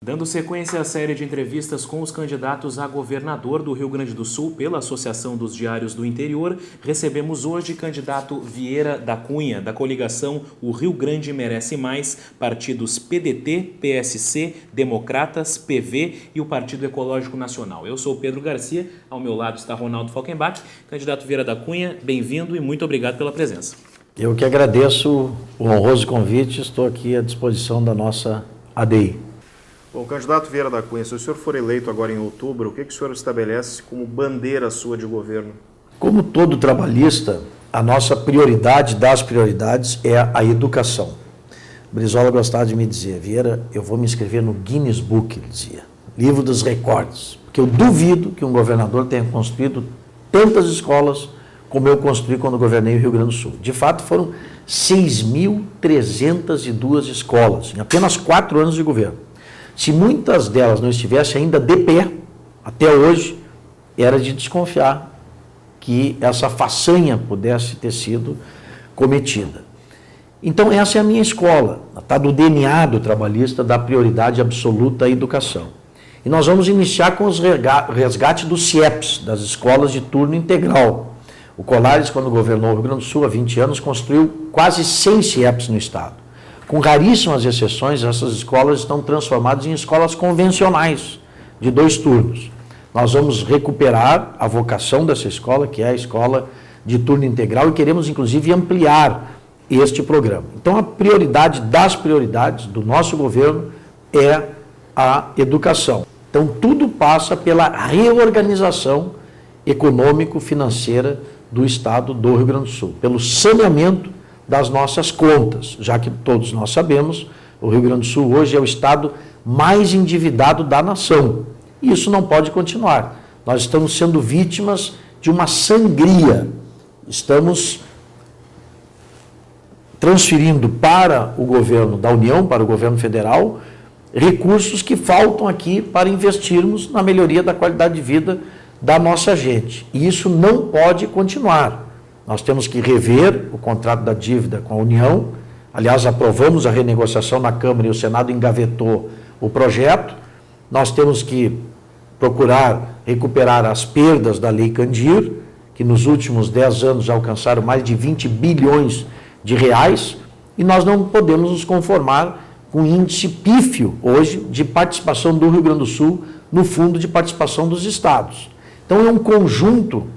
Dando sequência à série de entrevistas com os candidatos a governador do Rio Grande do Sul pela Associação dos Diários do Interior, recebemos hoje candidato Vieira da Cunha, da coligação O Rio Grande Merece Mais, partidos PDT, PSC, Democratas, PV e o Partido Ecológico Nacional. Eu sou o Pedro Garcia, ao meu lado está Ronaldo Falkenbach. Candidato Vieira da Cunha, bem-vindo e muito obrigado pela presença. Eu que agradeço o honroso convite, estou aqui à disposição da nossa ADI. Bom, candidato Vieira da Cunha, se o senhor for eleito agora em outubro, o que o senhor estabelece como bandeira sua de governo? Como todo trabalhista, a nossa prioridade das prioridades é a educação. Brizola gostava de me dizer: Vieira, eu vou me inscrever no Guinness Book, ele dizia, livro dos recordes, porque eu duvido que um governador tenha construído tantas escolas como eu construí quando governei o Rio Grande do Sul. De fato, foram 6.302 escolas em apenas 4 anos de governo. Se muitas delas não estivessem ainda de pé, até hoje, era de desconfiar que essa façanha pudesse ter sido cometida. Então, essa é a minha escola, está do DNA do trabalhista, da prioridade absoluta à educação. E nós vamos iniciar com os resgate dos CIEPs, das escolas de turno integral. O Colares, quando governou o Rio Grande do Sul há 20 anos, construiu quase 100 CIEPs no estado. Com raríssimas exceções, essas escolas estão transformadas em escolas convencionais, de 2 turnos. Nós vamos recuperar a vocação dessa escola, que é a escola de turno integral, e queremos, inclusive, ampliar este programa. Então, a prioridade das prioridades do nosso governo é a educação. Então, tudo passa pela reorganização econômico-financeira do estado do Rio Grande do Sul, pelo saneamento das nossas contas, já que todos nós sabemos, o Rio Grande do Sul hoje é o estado mais endividado da nação. E isso não pode continuar. Nós estamos sendo vítimas de uma sangria. Estamos transferindo para o governo da União, para o governo federal, recursos que faltam aqui para investirmos na melhoria da qualidade de vida da nossa gente. E isso não pode continuar. Nós temos que rever o contrato da dívida com a União. Aliás, aprovamos a renegociação na Câmara e o Senado engavetou o projeto. Nós temos que procurar recuperar as perdas da Lei Candir, que nos últimos 10 anos já alcançaram mais de 20 bilhões de reais, e nós não podemos nos conformar com o índice pífio hoje de participação do Rio Grande do Sul no Fundo de Participação dos Estados. Então é um conjunto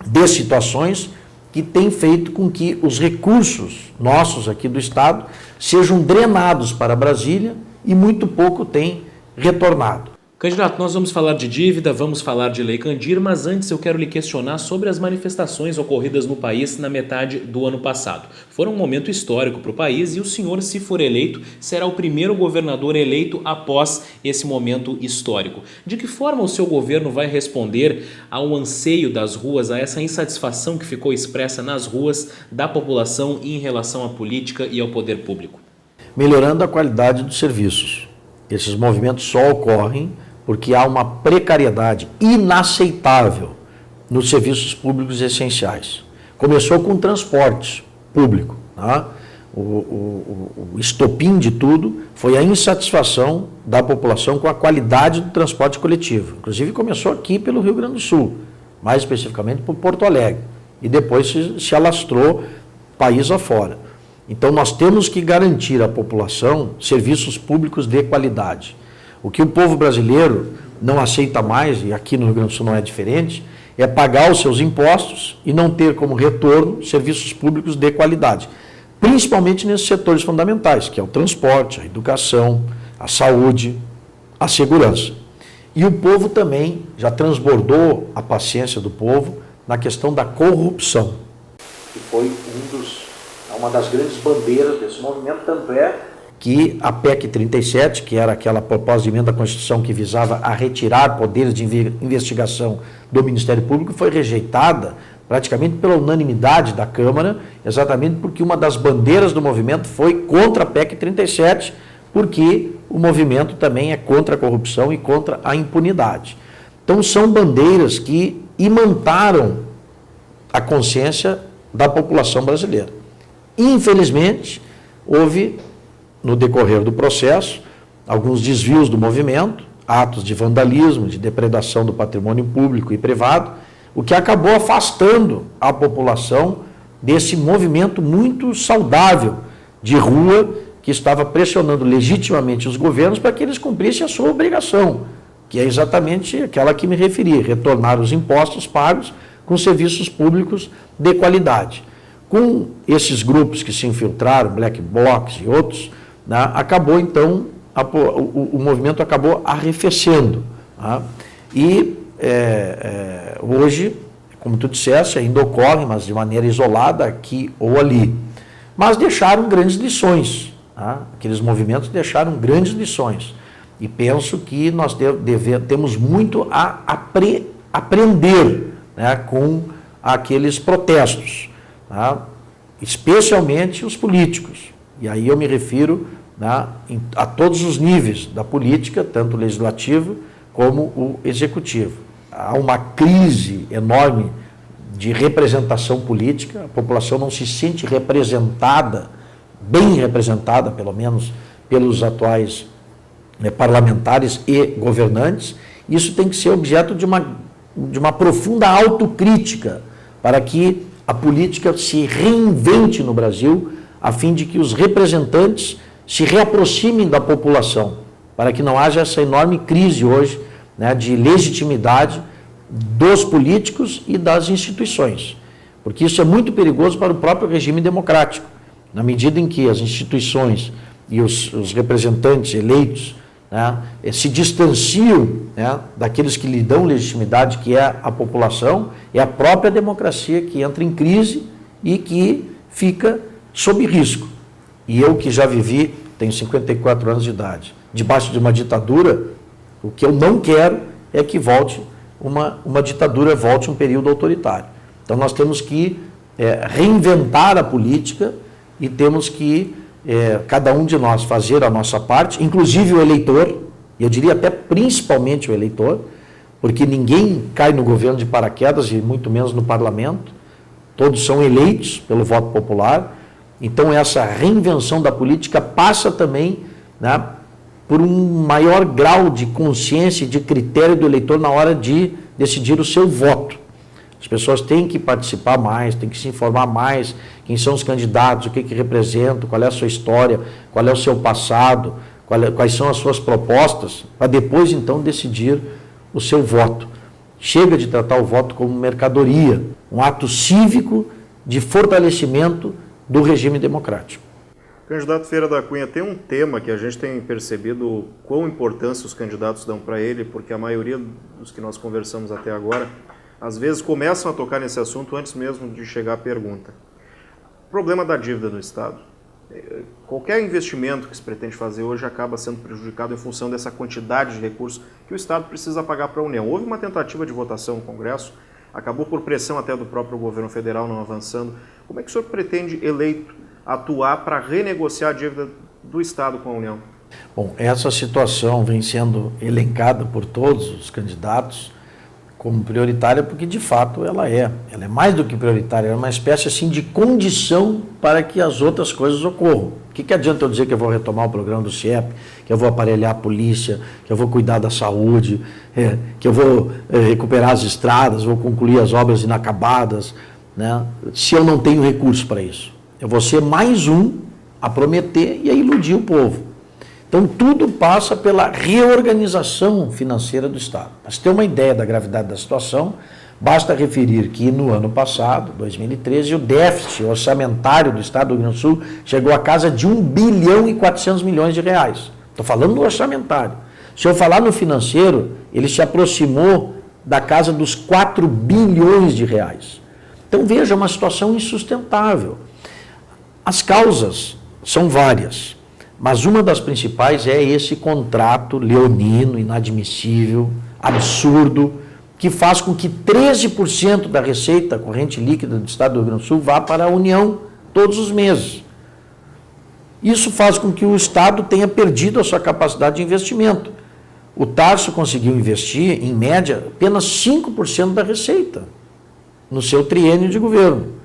de situações que tem feito com que os recursos nossos aqui do estado sejam drenados para Brasília e muito pouco tem retornado. Candidato, nós vamos falar de dívida, vamos falar de Lei Candir, mas antes eu quero lhe questionar sobre as manifestações ocorridas no país na metade do ano passado. Foram um momento histórico para o país e o senhor, se for eleito, será o primeiro governador eleito após esse momento histórico. De que forma o seu governo vai responder ao anseio das ruas, a essa insatisfação que ficou expressa nas ruas da população em relação à política e ao poder público? Melhorando a qualidade dos serviços. Esses movimentos só ocorrem porque há uma precariedade inaceitável nos serviços públicos essenciais. Começou com o transporte público. Tá? O estopim de tudo foi a insatisfação da população com a qualidade do transporte coletivo. Inclusive começou aqui pelo Rio Grande do Sul, mais especificamente por Porto Alegre, e depois se alastrou país afora. Então nós temos que garantir à população serviços públicos de qualidade. O que o povo brasileiro não aceita mais, e aqui no Rio Grande do Sul não é diferente, é pagar os seus impostos e não ter como retorno serviços públicos de qualidade, principalmente nesses setores fundamentais, que é o transporte, a educação, a saúde, a segurança. E o povo também já transbordou a paciência do povo na questão da corrupção, que foi uma das grandes bandeiras desse movimento, tanto é que a PEC 37, que era aquela proposta de emenda à Constituição que visava a retirar poderes de investigação do Ministério Público, foi rejeitada praticamente pela unanimidade da Câmara, exatamente porque uma das bandeiras do movimento foi contra a PEC 37, porque o movimento também é contra a corrupção e contra a impunidade. Então são bandeiras que imantaram a consciência da população brasileira. Infelizmente, houve, no decorrer do processo, alguns desvios do movimento, atos de vandalismo, de depredação do patrimônio público e privado, o que acabou afastando a população desse movimento muito saudável de rua que estava pressionando legitimamente os governos para que eles cumprissem a sua obrigação, que é exatamente aquela que me referi, retornar os impostos pagos com serviços públicos de qualidade. Com esses grupos que se infiltraram, Black Blocs e outros, né, acabou então, o movimento acabou arrefecendo. Tá? E hoje, como tu disseste, ainda ocorre, mas de maneira isolada aqui ou ali. Mas deixaram grandes lições. Tá? Aqueles movimentos deixaram grandes lições. E penso que nós temos muito a aprender, né, com aqueles protestos, tá? Especialmente os políticos. E aí eu me refiro, né, a todos os níveis da política, tanto o legislativo como o executivo. Há uma crise enorme de representação política, a população não se sente representada, bem representada, pelo menos, pelos atuais parlamentares e governantes. Isso tem que ser objeto de uma profunda autocrítica para que a política se reinvente no Brasil, a fim de que os representantes se reaproximem da população, para que não haja essa enorme crise hoje, né, de legitimidade dos políticos e das instituições. Porque isso é muito perigoso para o próprio regime democrático, na medida em que as instituições e os representantes eleitos, né, se distanciam, né, daqueles que lhe dão legitimidade, que é a população, é a própria democracia que entra em crise e que fica sob risco. E eu que já vivi, tenho 54 anos de idade, debaixo de uma ditadura, o que eu não quero é que volte uma ditadura, volte um período autoritário. Então nós temos que reinventar a política e temos que cada um de nós fazer a nossa parte, inclusive o eleitor, e eu diria até principalmente o eleitor, porque ninguém cai no governo de paraquedas e muito menos no parlamento, todos são eleitos pelo voto popular. Então essa reinvenção da política passa também, né, por um maior grau de consciência e de critério do eleitor na hora de decidir o seu voto. As pessoas têm que participar mais, têm que se informar mais, quem são os candidatos, o que representam, qual é a sua história, qual é o seu passado, quais são as suas propostas, para depois então decidir o seu voto. Chega de tratar o voto como mercadoria, um ato cívico de fortalecimento do regime democrático. Candidato Vieira da Cunha, tem um tema que a gente tem percebido quão importância os candidatos dão para ele, porque a maioria dos que nós conversamos até agora, às vezes começam a tocar nesse assunto antes mesmo de chegar a pergunta. O problema da dívida no Estado. Qualquer investimento que se pretende fazer hoje acaba sendo prejudicado em função dessa quantidade de recursos que o Estado precisa pagar para a União. Houve uma tentativa de votação no Congresso, acabou por pressão até do próprio governo federal não avançando. Como é que o senhor pretende, eleito, atuar para renegociar a dívida do Estado com a União? Bom, essa situação vem sendo elencada por todos os candidatos como prioritária, porque de fato ela é mais do que prioritária, é uma espécie assim de condição para que as outras coisas ocorram. O que adianta eu dizer que eu vou retomar o programa do CIEP, que eu vou aparelhar a polícia, que eu vou cuidar da saúde, que eu vou recuperar as estradas, vou concluir as obras inacabadas, né, se eu não tenho recurso para isso? Eu vou ser mais um a prometer e a iludir o povo. Então, tudo passa pela reorganização financeira do Estado. Para você ter uma ideia da gravidade da situação, basta referir que no ano passado, 2013, o déficit orçamentário do Estado do Rio Grande do Sul chegou à casa de 1 bilhão e 400 milhões de reais. Estou falando do orçamentário. Se eu falar no financeiro, ele se aproximou da casa dos 4 bilhões de reais. Então, veja, é uma situação insustentável. As causas são várias. Mas uma das principais é esse contrato leonino, inadmissível, absurdo, que faz com que 13% da receita corrente líquida do Estado do Rio Grande do Sul vá para a União todos os meses. Isso faz com que o Estado tenha perdido a sua capacidade de investimento. O Tarso conseguiu investir, em média, apenas 5% da receita no seu triênio de governo.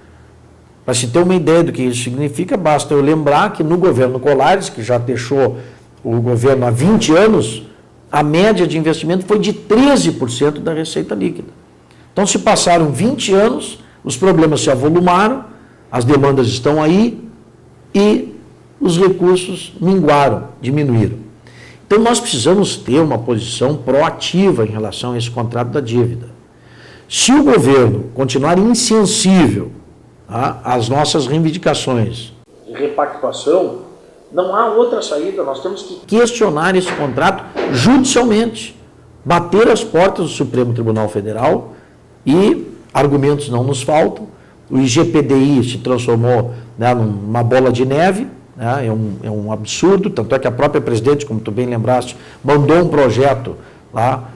Para se ter uma ideia do que isso significa, basta eu lembrar que no governo Colares, que já deixou o governo há 20 anos, a média de investimento foi de 13% da receita líquida. Então, se passaram 20 anos, os problemas se avolumaram, as demandas estão aí e os recursos minguaram, diminuíram. Então, nós precisamos ter uma posição proativa em relação a esse contrato da dívida. Se o governo continuar insensível às nossas reivindicações de repactuação, não há outra saída, nós temos que questionar esse contrato judicialmente, bater as portas do Supremo Tribunal Federal e argumentos não nos faltam. O IGPDI se transformou, né, numa bola de neve, né, é um absurdo, tanto é que a própria presidente, como tu bem lembraste, mandou um projeto lá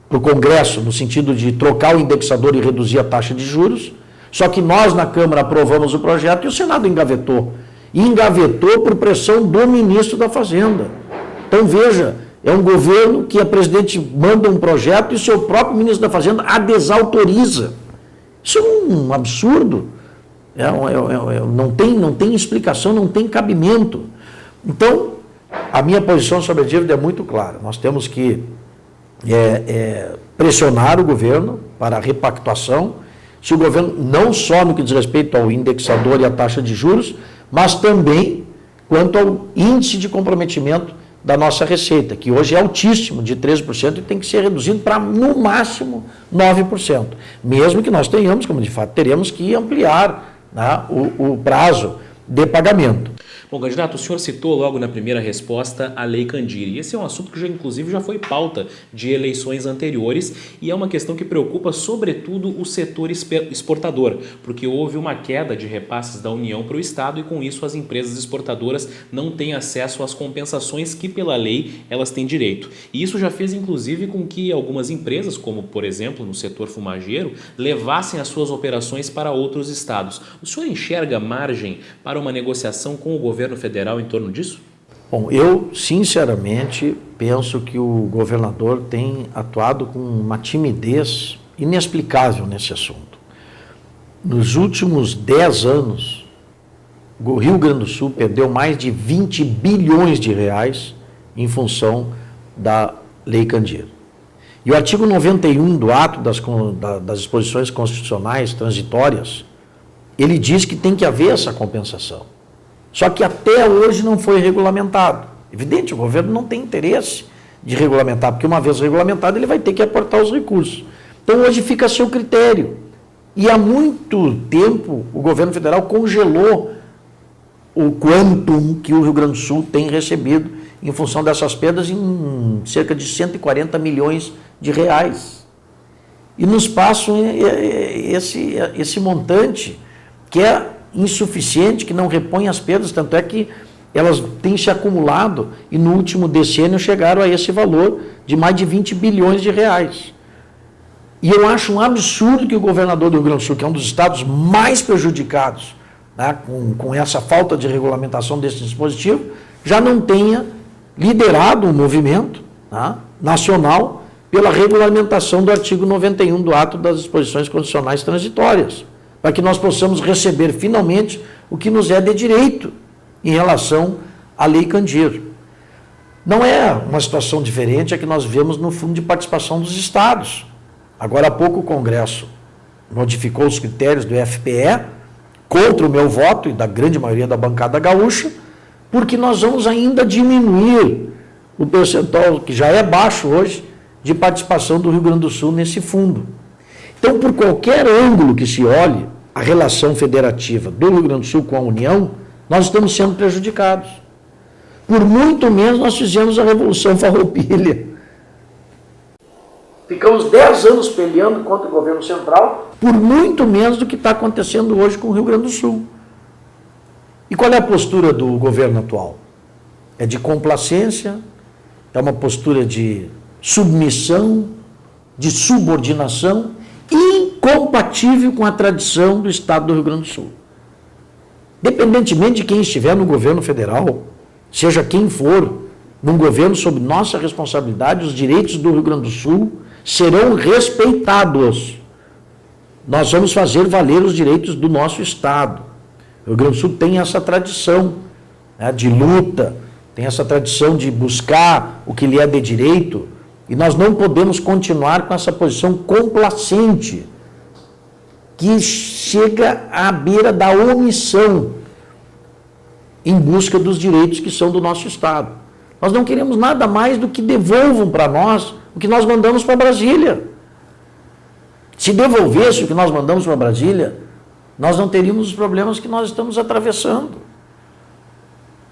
para o Congresso, no sentido de trocar o indexador e reduzir a taxa de juros, só que nós na Câmara aprovamos o projeto e o Senado engavetou. E engavetou por pressão do ministro da Fazenda. Então veja, é um governo que a presidente manda um projeto e o seu próprio ministro da Fazenda a desautoriza. Isso é um absurdo. Não tem explicação, não tem cabimento. Então, a minha posição sobre a dívida é muito clara. Nós temos que pressionar o governo para a repactuação, se o governo, não só no que diz respeito ao indexador e à taxa de juros, mas também quanto ao índice de comprometimento da nossa receita, que hoje é altíssimo, de 13%, e tem que ser reduzido para, no máximo, 9%. Mesmo que nós tenhamos, como de fato teremos que ampliar, né, o prazo de pagamento. Bom, candidato, o senhor citou logo na primeira resposta a Lei Candir, e esse é um assunto que inclusive já foi pauta de eleições anteriores e é uma questão que preocupa sobretudo o setor exportador, porque houve uma queda de repasses da União para o Estado e com isso as empresas exportadoras não têm acesso às compensações que pela lei elas têm direito. E isso já fez inclusive com que algumas empresas, como por exemplo no setor fumageiro, levassem as suas operações para outros estados. O senhor enxerga margem para uma negociação com o governo federal em torno disso? Bom, eu sinceramente penso que o governador tem atuado com uma timidez inexplicável nesse assunto. Nos últimos 10 anos, o Rio Grande do Sul perdeu mais de 20 bilhões de reais em função da Lei Candir. E o artigo 91 do ato das disposições constitucionais transitórias, ele diz que tem que haver essa compensação. Só que até hoje não foi regulamentado. Evidente, o governo não tem interesse de regulamentar, porque uma vez regulamentado ele vai ter que aportar os recursos. Então hoje fica a seu critério. E há muito tempo o governo federal congelou o quantum que o Rio Grande do Sul tem recebido em função dessas perdas em cerca de 140 milhões de reais. E nos passam esse montante que é insuficiente, que não repõe as perdas, tanto é que elas têm se acumulado e no último decênio chegaram a esse valor de mais de 20 bilhões de reais. E eu acho um absurdo que o governador do Rio Grande do Sul, que é um dos estados mais prejudicados, né, com essa falta de regulamentação desse dispositivo, já não tenha liderado um movimento, né, nacional pela regulamentação do artigo 91 do ato das disposições constitucionais transitórias, para que nós possamos receber finalmente o que nos é de direito em relação à Lei Candir. Não é uma situação diferente a que nós vemos no Fundo de Participação dos Estados. Agora há pouco o Congresso modificou os critérios do FPE contra o meu voto e da grande maioria da bancada gaúcha, porque nós vamos ainda diminuir o percentual, que já é baixo hoje, de participação do Rio Grande do Sul nesse fundo. Então, por qualquer ângulo que se olhe, a relação federativa do Rio Grande do Sul com a União, nós estamos sendo prejudicados. Por muito menos nós fizemos a Revolução Farroupilha. Ficamos 10 anos peleando contra o governo central, por muito menos do que está acontecendo hoje com o Rio Grande do Sul. E qual é a postura do governo atual? É de complacência, é uma postura de submissão, de subordinação, incompatível com a tradição do Estado do Rio Grande do Sul. Independentemente de quem estiver no governo federal, seja quem for, num governo sob nossa responsabilidade, os direitos do Rio Grande do Sul serão respeitados. Nós vamos fazer valer os direitos do nosso Estado. O Rio Grande do Sul tem essa tradição né, de luta, tem essa tradição de buscar o que lhe é de direito, e nós não podemos continuar com essa posição complacente, que chega à beira da omissão em busca dos direitos que são do nosso Estado. Nós não queremos nada mais do que devolvam para nós o que nós mandamos para Brasília. Se devolvesse o que nós mandamos para Brasília, nós não teríamos os problemas que nós estamos atravessando.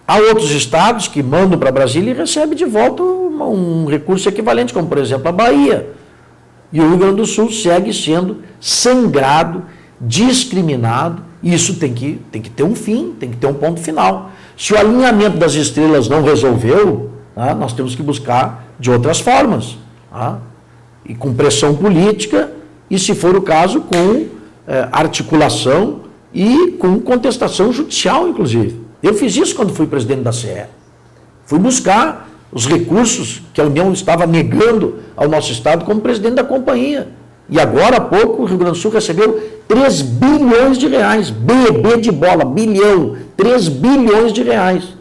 Há outros estados que mandam para Brasília e recebem de volta um recurso equivalente, como por exemplo a Bahia. E o Rio Grande do Sul segue sendo sangrado, discriminado, e isso tem que ter um fim, tem que ter um ponto final. Se o alinhamento das estrelas não resolveu, nós temos que buscar de outras formas, e com pressão política, e se for o caso, com articulação e com contestação judicial, inclusive. Eu fiz isso quando fui presidente da CE. Fui buscar os recursos que a União estava negando ao nosso Estado como presidente da companhia. E agora há pouco o Rio Grande do Sul recebeu 3 bilhões de reais, B de bola, bilhão, 3 bilhões de reais,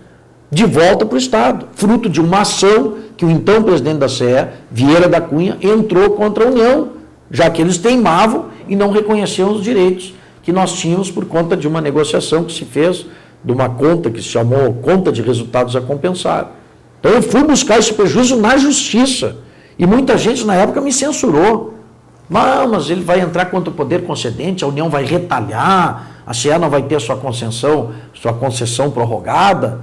de volta para o Estado, fruto de uma ação que o então presidente da CE, Vieira da Cunha, entrou contra a União, já que eles teimavam e não reconheciam os direitos que nós tínhamos por conta de uma negociação que se fez de uma conta que se chamou Conta de Resultados a Compensar. Então eu fui buscar esse prejuízo na justiça, e muita gente na época me censurou. Não, mas ele vai entrar contra o poder concedente, a União vai retalhar, a CE não vai ter sua concessão prorrogada.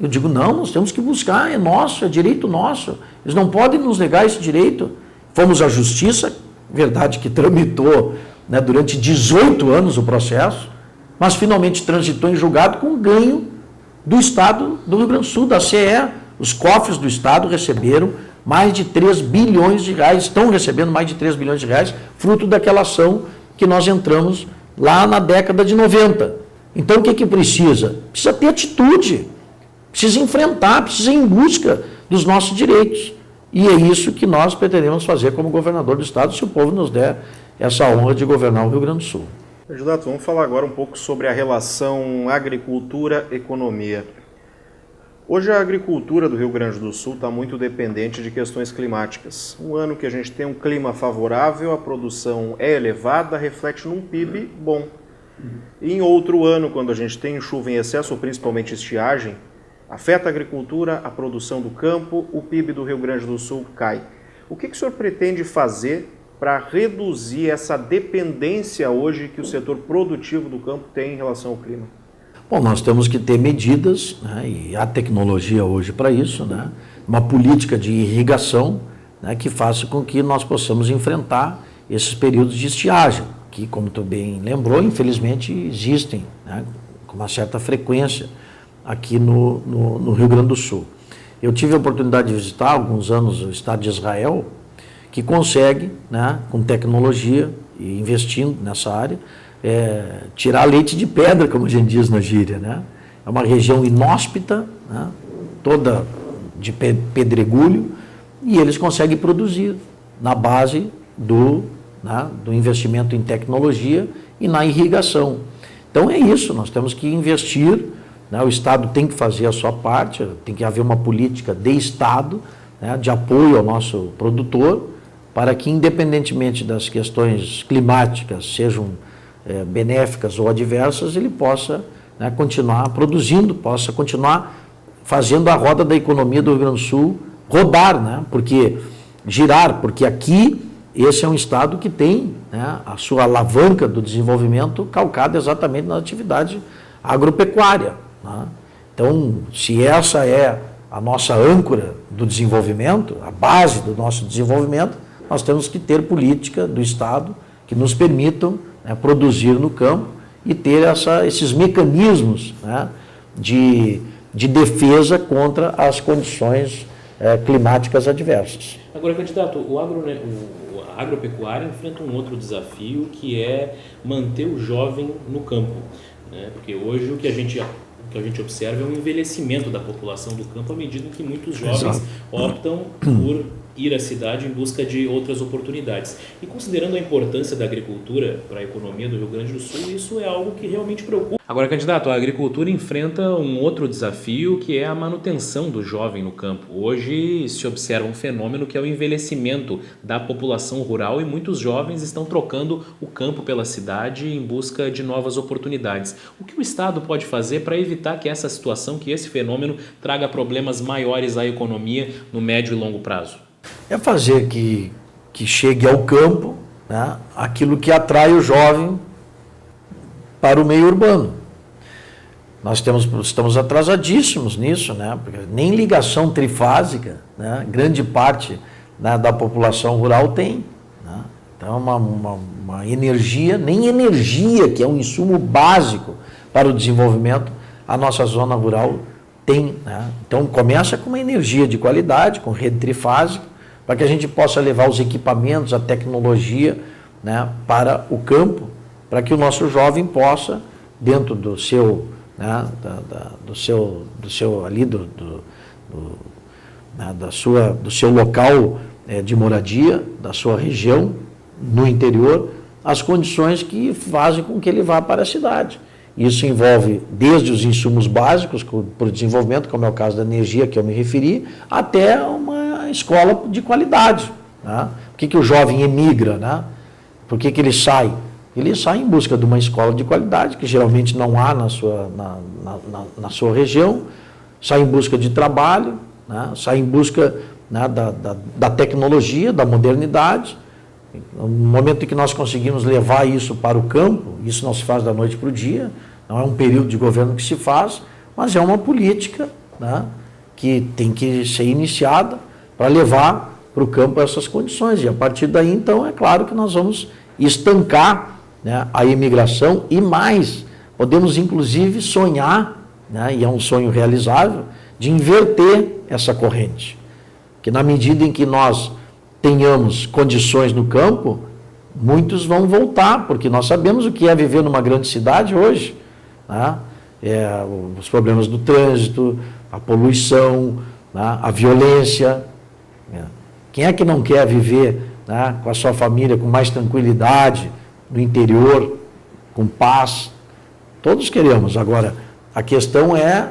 Eu digo, não, nós temos que buscar, é nosso, é direito nosso. Eles não podem nos negar esse direito. Fomos à justiça, verdade que tramitou, né, durante 18 anos o processo, mas finalmente transitou em julgado com ganho do Estado do Rio Grande do Sul, da CE. Os cofres do Estado receberam mais de 3 bilhões de reais, estão recebendo mais de 3 bilhões de reais, fruto daquela ação que nós entramos lá na década de 90. Então o que precisa? Precisa ter atitude, precisa enfrentar, precisa ir em busca dos nossos direitos. E é isso que nós pretendemos fazer como governador do Estado, se o povo nos der essa honra de governar o Rio Grande do Sul. Candidato, vamos falar agora um pouco sobre a relação agricultura-economia. Hoje a agricultura do Rio Grande do Sul está muito dependente de questões climáticas. Um ano que a gente tem um clima favorável, a produção é elevada, reflete num PIB bom. E em outro ano, quando a gente tem chuva em excesso, ou principalmente estiagem, afeta a agricultura, a produção do campo, o PIB do Rio Grande do Sul cai. O que o senhor pretende fazer para reduzir essa dependência hoje que o setor produtivo do campo tem em relação ao clima? Bom, nós temos que ter medidas, né, e há tecnologia hoje para isso, né, uma política de irrigação, né, que faça com que nós possamos enfrentar esses períodos de estiagem, que, como tu bem lembrou, infelizmente existem, né, com uma certa frequência aqui no Rio Grande do Sul. Eu tive a oportunidade de visitar há alguns anos o estado de Israel, que consegue, né, com tecnologia e investindo nessa área, tirar leite de pedra, como a gente diz na gíria, né? É uma região inóspita, né, toda de pedregulho, e eles conseguem produzir na base do investimento em tecnologia e na irrigação. Então é isso, nós temos que investir, né, o Estado tem que fazer a sua parte, tem que haver uma política de Estado, né, de apoio ao nosso produtor, para que, independentemente das questões climáticas, sejam benéficas ou adversas, ele possa, né, continuar produzindo, possa continuar fazendo a roda da economia do Rio Grande do Sul rodar, né, porque aqui esse é um estado que tem, né, a sua alavanca do desenvolvimento calcada exatamente na atividade agropecuária, né. Então, se essa é a nossa âncora do desenvolvimento, a base do nosso desenvolvimento, nós temos que ter política do Estado que nos permitam, né, produzir no campo e ter esses mecanismos, né, de defesa contra as condições climáticas adversas. Agora, candidato, a agropecuária enfrenta um outro desafio, que é manter o jovem no campo, né? Porque hoje o que a gente observa é um envelhecimento da população do campo à medida que muitos jovens optam por ir à cidade em busca de outras oportunidades. E considerando a importância da agricultura para a economia do Rio Grande do Sul, isso é algo que realmente preocupa. Agora, candidato, a agricultura enfrenta um outro desafio, que é a manutenção do jovem no campo. Hoje se observa um fenômeno que é o envelhecimento da população rural e muitos jovens estão trocando o campo pela cidade em busca de novas oportunidades. O que o Estado pode fazer para evitar que essa situação, que esse fenômeno traga problemas maiores à economia no médio e longo prazo? É fazer que chegue ao campo, né, aquilo que atrai o jovem para o meio urbano. Nós estamos atrasadíssimos nisso, né, porque nem ligação trifásica, né, grande parte, né, da população rural tem. Né. Então, uma energia, nem energia, que é um insumo básico para o desenvolvimento, a nossa zona rural tem. Né. Então, começa com uma energia de qualidade, com rede trifásica, para que a gente possa levar os equipamentos, a tecnologia, né, para o campo, para que o nosso jovem possa, dentro do seu, né, do seu ali, né, do seu local de moradia, da sua região, no interior, as condições que fazem com que ele vá para a cidade. Isso envolve desde os insumos básicos para o desenvolvimento, como é o caso da energia que eu me referi, até uma escola de qualidade. Né? Por que o jovem emigra? Né? Por que ele sai? Ele sai em busca de uma escola de qualidade, que geralmente não há na sua região, sai em busca de trabalho, né? Sai em busca, né, da tecnologia, da modernidade. No momento em que nós conseguimos levar isso para o campo, isso não se faz da noite para o dia, não é um período de governo que se faz, mas é uma política, né, que tem que ser iniciada para levar para o campo essas condições. E a partir daí, então, é claro que nós vamos estancar, né, a imigração e mais. Podemos, inclusive, sonhar, né, e é um sonho realizável, de inverter essa corrente. Que na medida em que nós tenhamos condições no campo, muitos vão voltar, porque nós sabemos o que é viver numa grande cidade hoje. Né? Os problemas do trânsito, a poluição, né, a violência. Quem é que não quer viver, né, com a sua família com mais tranquilidade, no interior, com paz? Todos queremos. Agora, a questão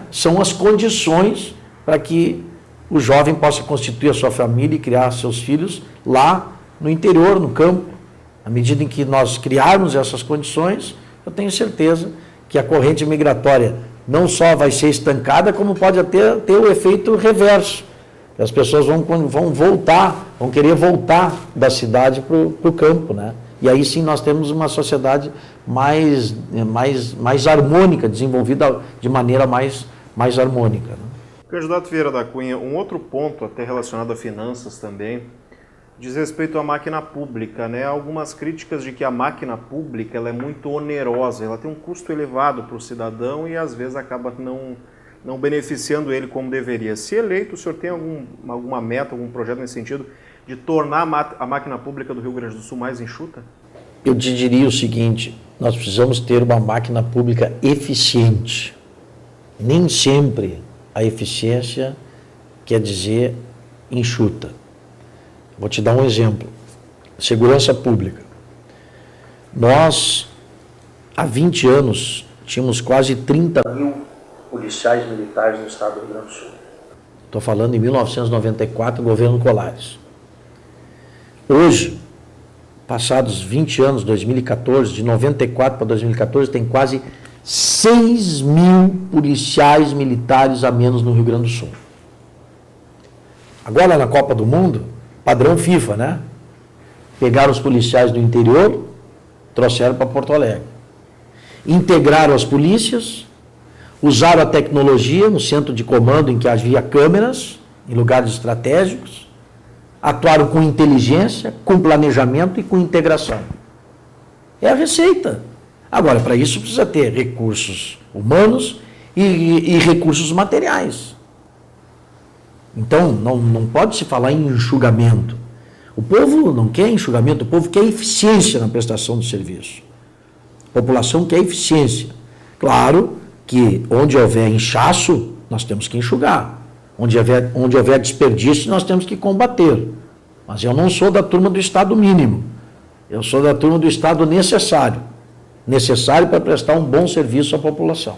são as condições para que o jovem possa constituir a sua família e criar seus filhos lá no interior, no campo. À medida em que nós criarmos essas condições, eu tenho certeza que a corrente migratória não só vai ser estancada, como pode até ter o efeito reverso. As pessoas vão voltar, vão querer voltar da cidade para o campo, né? E aí sim nós temos uma sociedade mais harmônica, desenvolvida de maneira mais harmônica. Né? Candidato Vieira da Cunha, um outro ponto, até relacionado a finanças também, diz respeito à máquina pública, né? Algumas críticas de que a máquina pública ela é muito onerosa, ela tem um custo elevado para o cidadão e às vezes acaba não beneficiando ele como deveria. Se eleito, o senhor tem alguma meta, algum projeto nesse sentido, de tornar a máquina pública do Rio Grande do Sul mais enxuta? Eu te diria o seguinte, nós precisamos ter uma máquina pública eficiente. Nem sempre a eficiência quer dizer enxuta. Vou te dar um exemplo. Segurança pública. Nós, há 20 anos, tínhamos quase 30 mil policiais militares no estado do Rio Grande do Sul. Estou falando em 1994, governo Colares. Hoje, passados 20 anos, 2014, de 94 para 2014, tem quase 6 mil policiais militares a menos no Rio Grande do Sul. Agora, na Copa do Mundo, padrão FIFA, né? Pegaram os policiais do interior, trouxeram para Porto Alegre. Integraram as polícias, usaram a tecnologia no centro de comando em que havia câmeras, em lugares estratégicos, atuaram com inteligência, com planejamento e com integração. É a receita. Agora, para isso precisa ter recursos humanos e recursos materiais. Então, não pode se falar em enxugamento. O povo não quer enxugamento, o povo quer eficiência na prestação do serviço. A população quer eficiência. Claro que onde houver inchaço, nós temos que enxugar. Onde houver desperdício, nós temos que combater. Mas eu não sou da turma do Estado mínimo. Eu sou da turma do Estado necessário. Necessário para prestar um bom serviço à população.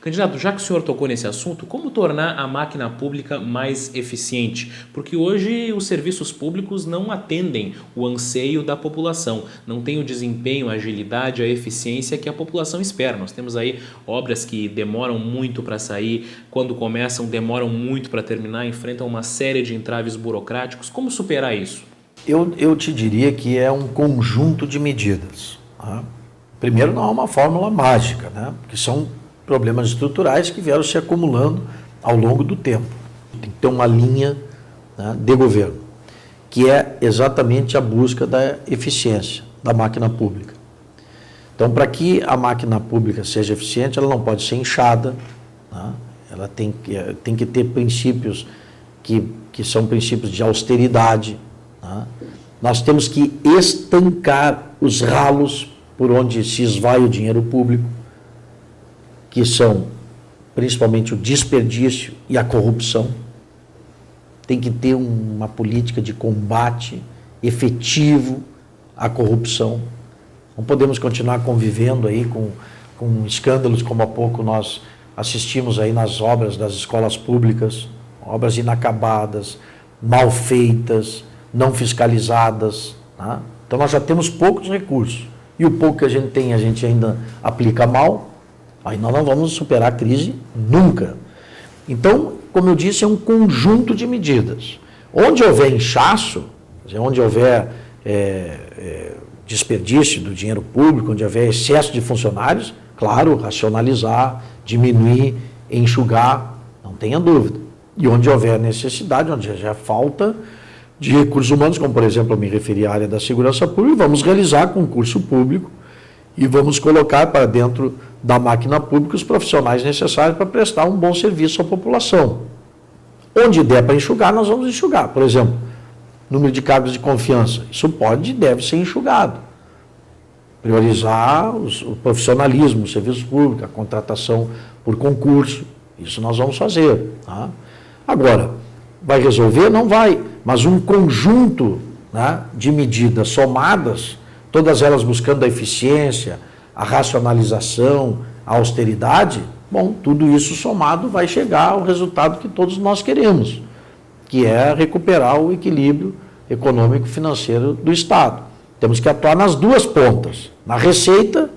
Candidato, já que o senhor tocou nesse assunto, como tornar a máquina pública mais eficiente? Porque hoje os serviços públicos não atendem o anseio da população, não tem o desempenho, a agilidade, a eficiência que a população espera. Nós temos aí obras que demoram muito para sair, quando começam demoram muito para terminar, enfrentam uma série de entraves burocráticos. Como superar isso? Eu te diria que é um conjunto de medidas. Tá? Primeiro, não é uma fórmula mágica, né? Porque são problemas estruturais que vieram se acumulando ao longo do tempo. Tem que ter uma linha, né, de governo, que é exatamente a busca da eficiência da máquina pública. Então, para que a máquina pública seja eficiente, ela não pode ser inchada, né? Ela tem que ter princípios que são princípios de austeridade. Né? Nós temos que estancar os ralos por onde se esvai o dinheiro público, que são principalmente o desperdício e a corrupção. Tem que ter uma política de combate efetivo à corrupção. Não podemos continuar convivendo aí com escândalos como há pouco nós assistimos aí nas obras das escolas públicas, obras inacabadas, mal feitas, não fiscalizadas. Tá? Então nós já temos poucos recursos. E o pouco que a gente ainda aplica mal. Aí nós não vamos superar a crise nunca. Então, como eu disse, é um conjunto de medidas. Onde houver inchaço, onde houver desperdício do dinheiro público, onde houver excesso de funcionários, claro, racionalizar, diminuir, enxugar, não tenha dúvida. E onde houver necessidade, onde já falta de recursos humanos, como por exemplo eu me referi à área da segurança pública, vamos realizar concurso público e vamos colocar para dentro da máquina pública os profissionais necessários para prestar um bom serviço à população. Onde der para enxugar, nós vamos enxugar. Por exemplo, número de cargos de confiança. Isso pode e deve ser enxugado. Priorizar o profissionalismo, o serviço público, a contratação por concurso. Isso nós vamos fazer. Tá? Agora, vai resolver? Não vai. Mas um conjunto, né, de medidas somadas, todas elas buscando a eficiência, a racionalização, a austeridade, bom, tudo isso somado vai chegar ao resultado que todos nós queremos, que é recuperar o equilíbrio econômico e financeiro do Estado. Temos que atuar nas duas pontas, na receita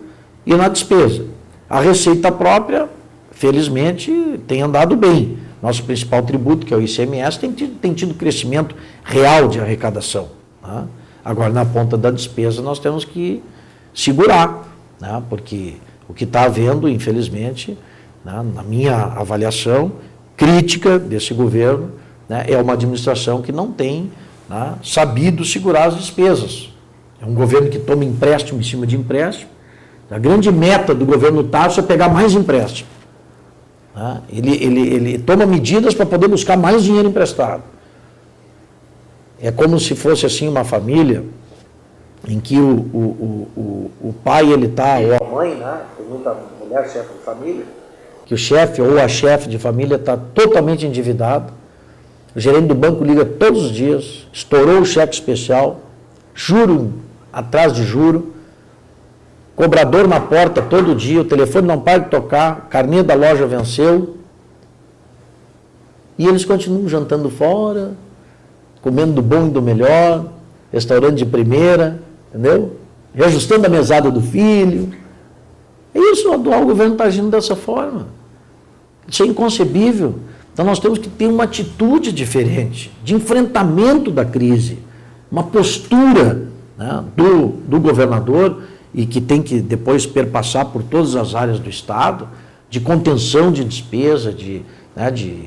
e na despesa. A receita própria, felizmente, tem andado bem. Nosso principal tributo, que é o ICMS, tem tido crescimento real de arrecadação. Tá? Agora, na ponta da despesa, nós temos que segurar, né? Porque o que está havendo, infelizmente, né, na minha avaliação crítica desse governo, né, é uma administração que não tem, né, sabido segurar as despesas. É um governo que toma empréstimo em cima de empréstimo. A grande meta do governo Tarso é pegar mais empréstimo. Né? Ele toma medidas para poder buscar mais dinheiro emprestado. É como se fosse assim uma família em que o pai, ele está, ou a mãe, né? Tem muita mulher chefe de família, que o chefe ou a chefe de família está totalmente endividado, o gerente do banco liga todos os dias, estourou o cheque especial, juro atrás de juro, cobrador na porta todo dia, o telefone não para de tocar, carnê da loja venceu, e eles continuam jantando fora, comendo do bom e do melhor, restaurante de primeira, entendeu? Reajustando a mesada do filho. É isso, o atual governo está agindo dessa forma. Isso é inconcebível. Então nós temos que ter uma atitude diferente, de enfrentamento da crise, uma postura, né, do governador, e que tem que depois perpassar por todas as áreas do Estado, de contenção de despesa, de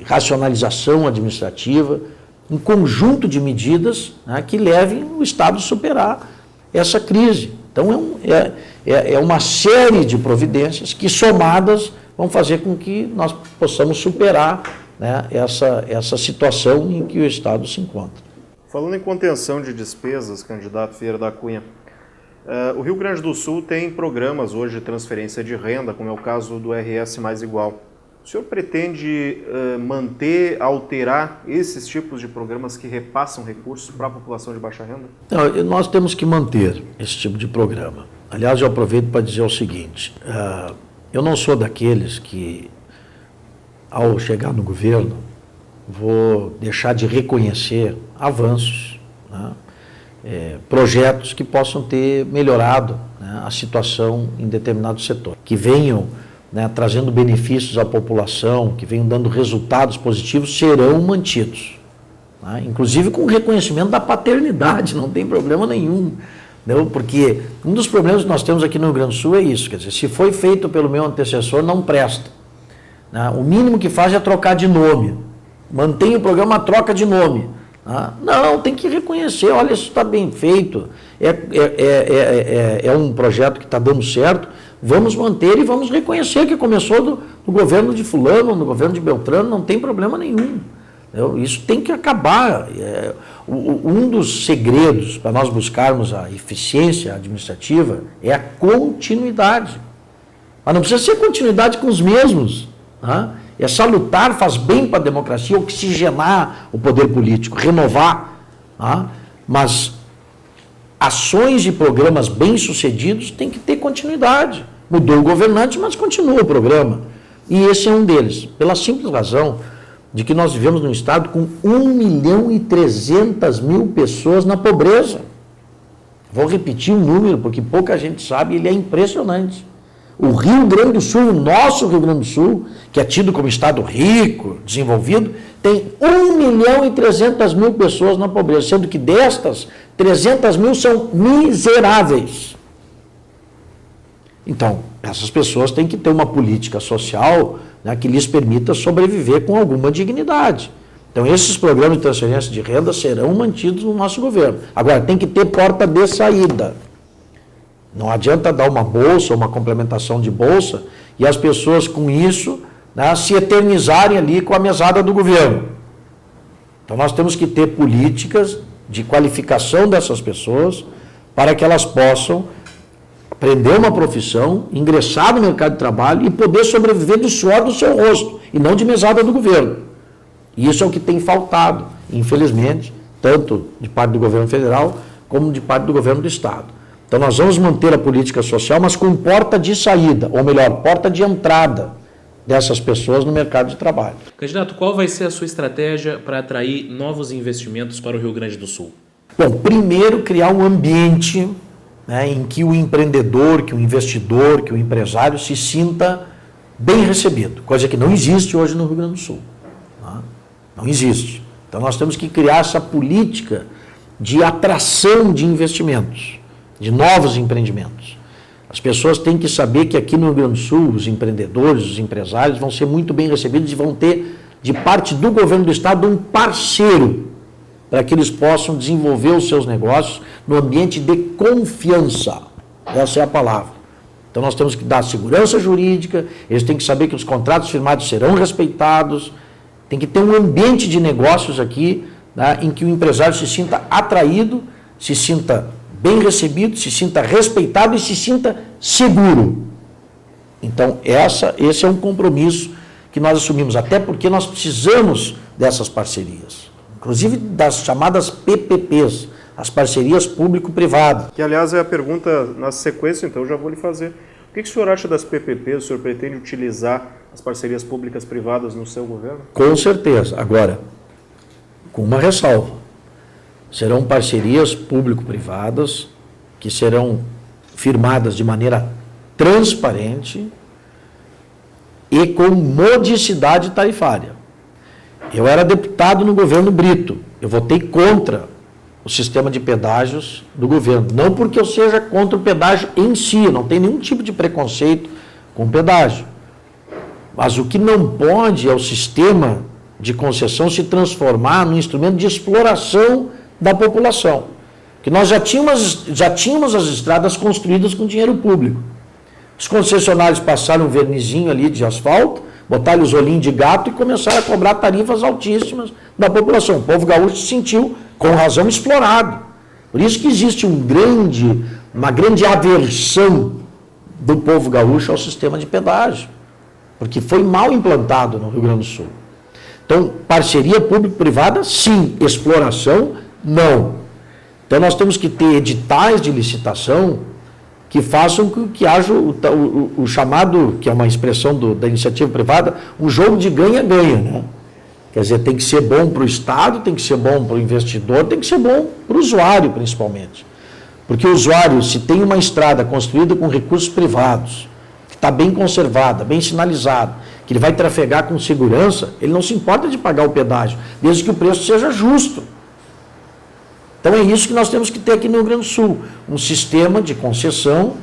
racionalização administrativa, um conjunto de medidas, né, que levem o Estado a superar essa crise. Então é uma série de providências que, somadas, vão fazer com que nós possamos superar, né, essa situação em que o Estado se encontra. Falando em contenção de despesas, candidato Vieira da Cunha, o Rio Grande do Sul tem programas hoje de transferência de renda, como é o caso do RS Mais Igual. O senhor pretende manter, alterar esses tipos de programas que repassam recursos para a população de baixa renda? Não, nós temos que manter esse tipo de programa. Aliás, eu aproveito para dizer o seguinte, eu não sou daqueles que, ao chegar no governo, vou deixar de reconhecer avanços, né? Projetos que possam ter melhorado, né, a situação em determinado setor, que venham, né, trazendo benefícios à população, que venham dando resultados positivos, serão mantidos, né? Inclusive com o reconhecimento da paternidade, não tem problema nenhum, não, porque um dos problemas que nós temos aqui no Rio Grande do Sul é isso, quer dizer, se foi feito pelo meu antecessor, não presta, né? O mínimo que faz é trocar de nome, mantém o programa, troca de nome. Não, tem que reconhecer, olha, isso está bem feito, é um projeto que está dando certo, vamos manter e vamos reconhecer que começou do governo de fulano, no governo de Beltrano, não tem problema nenhum. Isso tem que acabar. Um dos segredos para nós buscarmos a eficiência administrativa é a continuidade. Mas não precisa ser continuidade com os mesmos. É salutar, faz bem para a democracia, oxigenar o poder político, renovar. Mas ações e programas bem-sucedidos têm que ter continuidade. Mudou o governante, mas continua o programa. E esse é um deles, pela simples razão de que nós vivemos num estado com 1.300.000 pessoas na pobreza. Vou repetir o número, porque pouca gente sabe, ele é impressionante. O Rio Grande do Sul, o nosso Rio Grande do Sul, que é tido como estado rico, desenvolvido, tem 1.300.000 pessoas na pobreza, sendo que destas, 300.000 são miseráveis. Então, essas pessoas têm que ter uma política social, né, que lhes permita sobreviver com alguma dignidade. Então, esses programas de transferência de renda serão mantidos no nosso governo. Agora, tem que ter porta de saída. Não adianta dar uma bolsa, uma complementação de bolsa, e as pessoas com isso, né, se eternizarem ali com a mesada do governo. Então nós temos que ter políticas de qualificação dessas pessoas para que elas possam aprender uma profissão, ingressar no mercado de trabalho e poder sobreviver do suor do seu rosto, e não de mesada do governo. E isso é o que tem faltado, infelizmente, tanto de parte do governo federal como de parte do governo do estado. Então nós vamos manter a política social, mas com porta de saída, ou melhor, porta de entrada dessas pessoas no mercado de trabalho. Candidato, qual vai ser a sua estratégia para atrair novos investimentos para o Rio Grande do Sul? Bom, primeiro criar um ambiente, né, em que o empreendedor, que o investidor, que o empresário se sinta bem recebido, coisa que não existe hoje no Rio Grande do Sul. Tá? Não existe. Então nós temos que criar essa política de atração de investimentos, de novos empreendimentos. As pessoas têm que saber que aqui no Rio Grande do Sul, os empreendedores, os empresários vão ser muito bem recebidos e vão ter, de parte do governo do estado, um parceiro para que eles possam desenvolver os seus negócios no ambiente de confiança. Essa é a palavra. Então nós temos que dar segurança jurídica, eles têm que saber que os contratos firmados serão respeitados, tem que ter um ambiente de negócios aqui, né, em que o empresário se sinta atraído, se sinta bem recebido, se sinta respeitado e se sinta seguro. Então, esse é um compromisso que nós assumimos, até porque nós precisamos dessas parcerias, inclusive das chamadas PPPs, as parcerias público-privadas. Que, aliás, é a pergunta na sequência, então eu já vou lhe fazer. O que o senhor acha das PPPs? O senhor pretende utilizar as parcerias públicas-privadas no seu governo? Com certeza. Agora, com uma ressalva. Serão parcerias público-privadas que serão firmadas de maneira transparente e com modicidade tarifária. Eu era deputado no governo Brito, eu votei contra o sistema de pedágios do governo, não porque eu seja contra o pedágio em si, não tem nenhum tipo de preconceito com o pedágio, mas o que não pode é o sistema de concessão se transformar num instrumento de exploração da população, que nós já tínhamos as estradas construídas com dinheiro público. Os concessionários passaram um vernizinho ali de asfalto, botaram os olhinhos de gato e começaram a cobrar tarifas altíssimas da população. O povo gaúcho se sentiu, com razão, explorado. Por isso que existe uma grande aversão do povo gaúcho ao sistema de pedágio. porque foi mal implantado no Rio Grande do Sul. Então, parceria público-privada, sim. Exploração, não. Então, nós temos que ter editais de licitação que façam que haja o chamado, que é uma expressão da iniciativa privada, um jogo de ganha-ganha, né? Quer dizer, tem que ser bom para o Estado, tem que ser bom para o investidor, tem que ser bom para o usuário, principalmente. Porque o usuário, se tem uma estrada construída com recursos privados, que está bem conservada, bem sinalizada, que ele vai trafegar com segurança, ele não se importa de pagar o pedágio, desde que o preço seja justo. Então é isso que nós temos que ter aqui no Rio Grande do Sul, um sistema de concessão,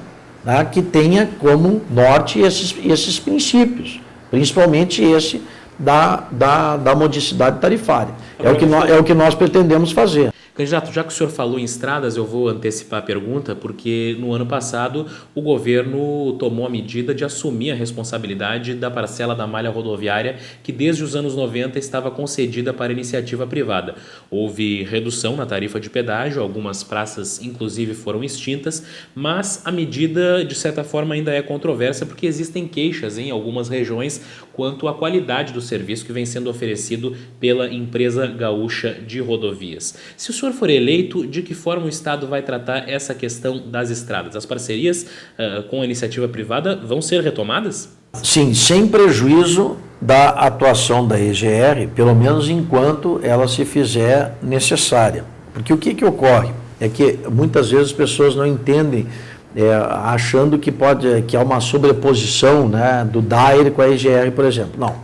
né, que tenha como norte esses princípios, principalmente esse da modicidade tarifária. É o que nós pretendemos fazer. Candidato, já que o senhor falou em estradas, eu vou antecipar a pergunta, porque no ano passado o governo tomou a medida de assumir a responsabilidade da parcela da malha rodoviária que desde os anos 90 estava concedida para iniciativa privada. Houve redução na tarifa de pedágio, algumas praças inclusive foram extintas, mas a medida de certa forma ainda é controversa porque existem queixas em algumas regiões quanto à qualidade do serviço que vem sendo oferecido pela empresa gaúcha de rodovias. Se o senhor for eleito, de que forma o Estado vai tratar essa questão das estradas? As parcerias com a iniciativa privada vão ser retomadas? Sim, sem prejuízo da atuação da EGR, pelo menos enquanto ela se fizer necessária. Porque o que ocorre? É que muitas vezes as pessoas não entendem, achando que há uma sobreposição, né, do DAER com a EGR, por exemplo. Não.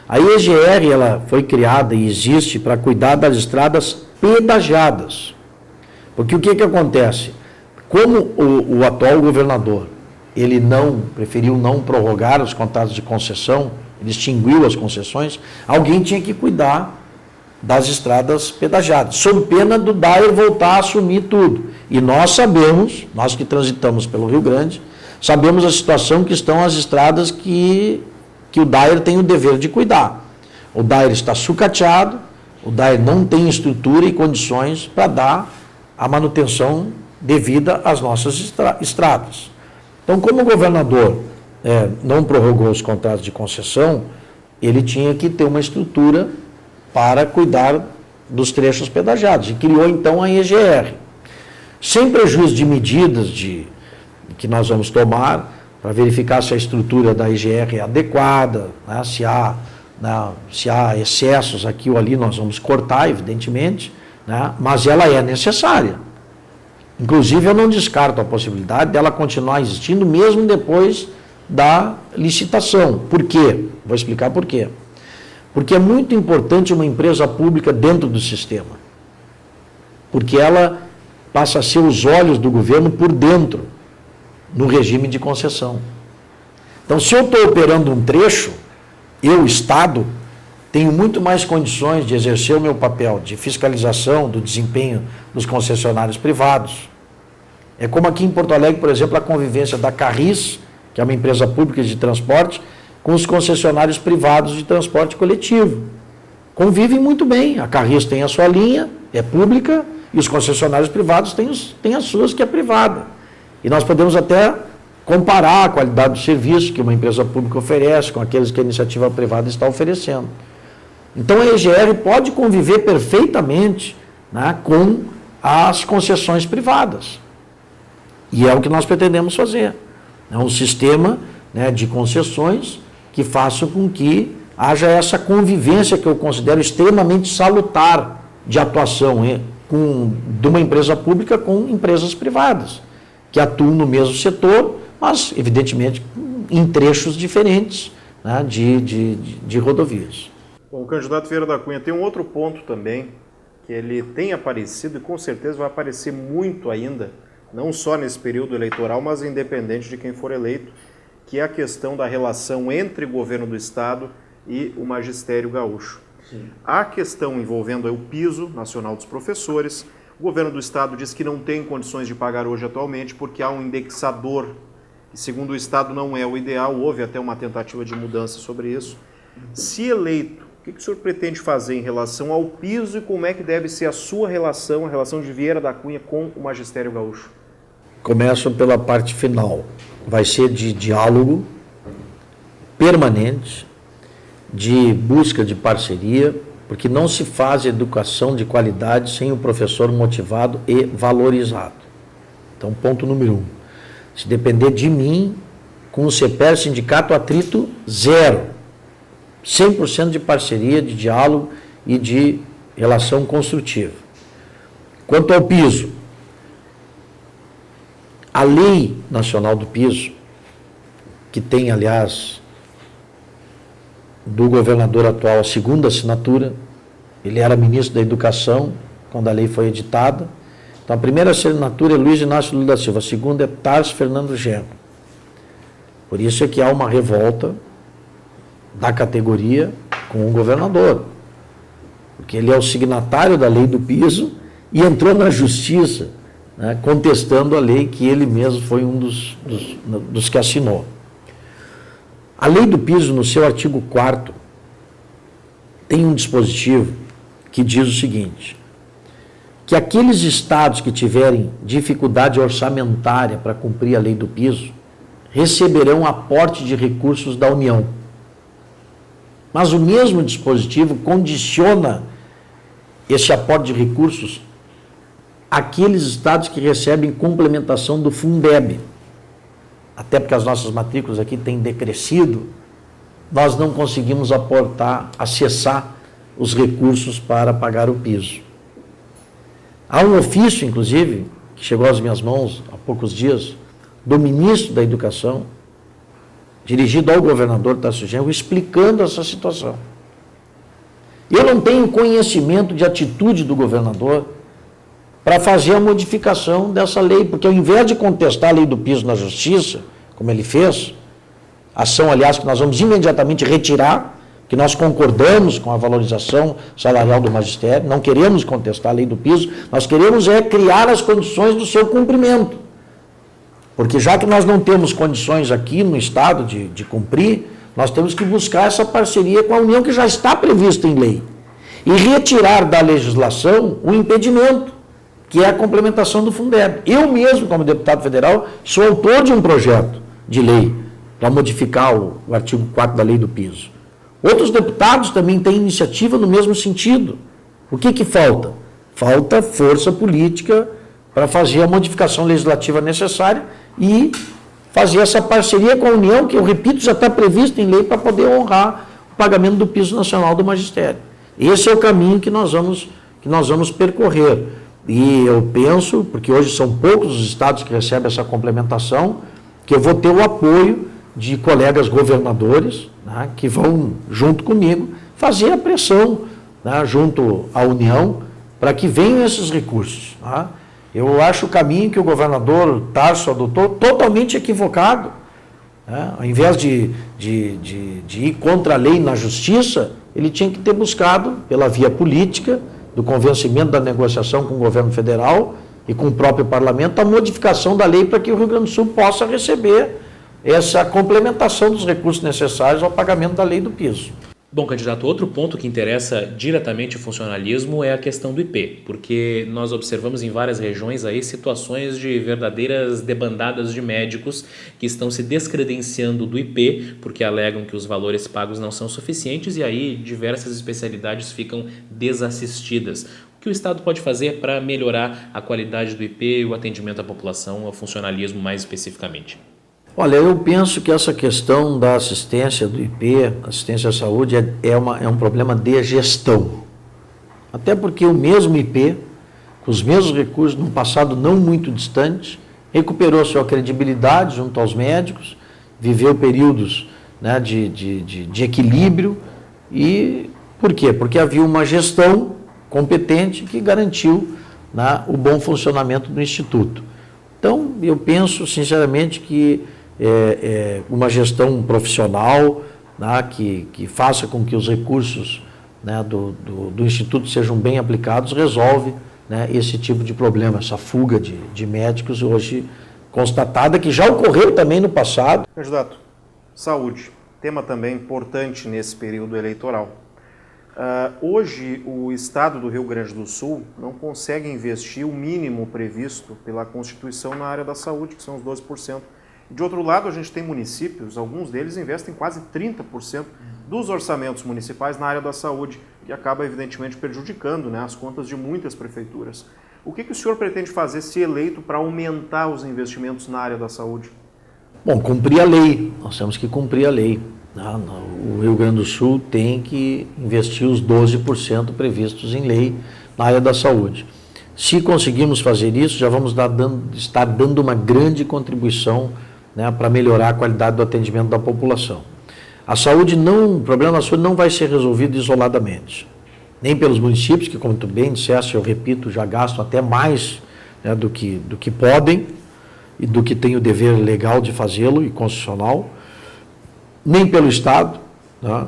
A EGR ela foi criada e existe para cuidar das estradas pedagiadas. Porque o que acontece? Como o atual governador, ele preferiu não prorrogar os contratos de concessão, ele extinguiu as concessões, alguém tinha que cuidar das estradas pedagiadas, sob pena do DAER voltar a assumir tudo. E nós sabemos, nós que transitamos pelo Rio Grande, sabemos a situação que estão as estradas que o DAER tem o dever de cuidar. O DAER está sucateado, o DAER não tem estrutura e condições para dar a manutenção devida às nossas estradas. Então, como o governador não prorrogou os contratos de concessão, ele tinha que ter uma estrutura para cuidar dos trechos pedagiados e criou então a EGR. Sem prejuízo de medidas que nós vamos tomar para verificar se a estrutura da EGR é adequada, né, se há excessos aqui ou ali, nós vamos cortar, evidentemente, né, mas ela é necessária. Inclusive, eu não descarto a possibilidade dela continuar existindo mesmo depois da licitação. Por quê? Vou explicar por quê. Porque é muito importante uma empresa pública dentro do sistema. Porque ela passa a ser os olhos do governo por dentro, no regime de concessão. Então, se eu estou operando um trecho, eu, Estado, tenho muito mais condições de exercer o meu papel de fiscalização do desempenho dos concessionários privados. É como aqui em Porto Alegre, por exemplo, a convivência da Carris, que é uma empresa pública de transporte, com os concessionários privados de transporte coletivo. Convivem muito bem. A Carris tem a sua linha, é pública, e os concessionários privados têm as suas, que é privada. E nós podemos até comparar a qualidade do serviço que uma empresa pública oferece com aqueles que a iniciativa privada está oferecendo. Então, a EGR pode conviver perfeitamente, né, com as concessões privadas. E é o que nós pretendemos fazer. É um sistema, né, de concessões que faça com que haja essa convivência que eu considero extremamente salutar de atuação de uma empresa pública com empresas privadas, que atuam no mesmo setor, mas, evidentemente, em trechos diferentes, né, de rodovias. Bom, o candidato Vieira da Cunha tem um outro ponto também, que ele tem aparecido e com certeza vai aparecer muito ainda, não só nesse período eleitoral, mas independente de quem for eleito, que é a questão da relação entre o governo do Estado e o magistério gaúcho. Sim. A questão envolvendo o piso nacional dos professores, o governo do Estado diz que não tem condições de pagar hoje atualmente porque há um indexador, que segundo o Estado não é o ideal, houve até uma tentativa de mudança sobre isso. Se eleito, o que o senhor pretende fazer em relação ao piso e como é que deve ser a sua relação, a relação de Vieira da Cunha com o magistério gaúcho? Começo pela parte final. Vai ser de diálogo permanente de busca de parceria, porque não se faz educação de qualidade sem o professor motivado e valorizado. Então, ponto número 1. Se depender de mim, com o CEPER, sindicato, atrito zero. 100% de parceria, de diálogo e de relação construtiva. Quanto ao piso, a Lei Nacional do Piso, que tem, aliás, do governador atual a segunda assinatura, ele era ministro da Educação quando a lei foi editada. Então, a primeira assinatura é Luiz Inácio Lula da Silva, a segunda é Tarso Fernando Genro. Por isso é que há uma revolta da categoria com o governador, porque ele é o signatário da lei do piso e entrou na justiça, né, contestando a lei que ele mesmo foi um dos que assinou. A lei do piso, no seu artigo 4º, tem um dispositivo que diz o seguinte, que aqueles estados que tiverem dificuldade orçamentária para cumprir a lei do piso, receberão aporte de recursos da União. Mas o mesmo dispositivo condiciona esse aporte de recursos àqueles estados que recebem complementação do Fundeb. Até porque as nossas matrículas aqui têm decrescido, nós não conseguimos aportar, acessar os recursos para pagar o piso. Há um ofício, inclusive, que chegou às minhas mãos há poucos dias, do ministro da Educação, dirigido ao governador Tarso Genro, explicando essa situação. Eu não tenho conhecimento de atitude do governador para fazer a modificação dessa lei, porque ao invés de contestar a lei do piso na justiça, como ele fez, ação, aliás, que nós vamos imediatamente retirar, que nós concordamos com a valorização salarial do magistério, não queremos contestar a lei do piso, nós queremos criar as condições do seu cumprimento. Porque já que nós não temos condições aqui no Estado de cumprir, nós temos que buscar essa parceria com a União que já está prevista em lei. E retirar da legislação o impedimento, que é a complementação do Fundeb. Eu mesmo, como deputado federal, sou autor de um projeto de lei para modificar o artigo 4º da lei do piso. Outros deputados também têm iniciativa no mesmo sentido. O que falta? Falta força política para fazer a modificação legislativa necessária e fazer essa parceria com a União, que, eu repito, já está prevista em lei para poder honrar o pagamento do piso nacional do magistério. Esse é o caminho que nós vamos percorrer. E eu penso, porque hoje são poucos os estados que recebem essa complementação, que eu vou ter o apoio de colegas governadores, né, que vão, junto comigo, fazer a pressão, né, junto à União, para que venham esses recursos. Tá? Eu acho o caminho que o governador Tarso adotou totalmente equivocado. Né? Ao invés de ir contra a lei na justiça, ele tinha que ter buscado, pela via política, do convencimento da negociação com o governo federal e com o próprio parlamento, a modificação da lei para que o Rio Grande do Sul possa receber essa complementação dos recursos necessários ao pagamento da lei do piso. Bom, candidato, outro ponto que interessa diretamente o funcionalismo é a questão do IP, porque nós observamos em várias regiões aí situações de verdadeiras debandadas de médicos que estão se descredenciando do IP porque alegam que os valores pagos não são suficientes e aí diversas especialidades ficam desassistidas. O que o Estado pode fazer para melhorar a qualidade do IP e o atendimento à população, ao funcionalismo mais especificamente? Olha, eu penso que essa questão da assistência do IP, assistência à saúde, é um problema de gestão. Até porque o mesmo IP, com os mesmos recursos, num passado não muito distante, recuperou sua credibilidade junto aos médicos, viveu períodos, né, de equilíbrio. E por quê? Porque havia uma gestão competente que garantiu, né, o bom funcionamento do Instituto. Então, eu penso, sinceramente, que uma gestão profissional, né, que faça com que os recursos, né, do Instituto sejam bem aplicados, resolve, né, esse tipo de problema, essa fuga de médicos hoje constatada, que já ocorreu também no passado. Candidato, saúde, tema também importante nesse período eleitoral. Hoje, o Estado do Rio Grande do Sul não consegue investir o mínimo previsto pela Constituição na área da saúde, que são os 12%, De outro lado, a gente tem municípios, alguns deles investem quase 30% dos orçamentos municipais na área da saúde, que acaba, evidentemente, prejudicando, né, as contas de muitas prefeituras. O que o senhor pretende fazer, se eleito, para aumentar os investimentos na área da saúde? Bom, cumprir a lei. Nós temos que cumprir a lei. O Rio Grande do Sul tem que investir os 12% previstos em lei na área da saúde. Se conseguirmos fazer isso, já vamos estar dando uma grande contribuição, né, para melhorar a qualidade do atendimento da população. O problema da saúde não vai ser resolvido isoladamente, nem pelos municípios, que, como tu bem disseste, eu repito, já gastam até mais, né, do que podem e do que tem o dever legal de fazê-lo e constitucional, nem pelo Estado, né,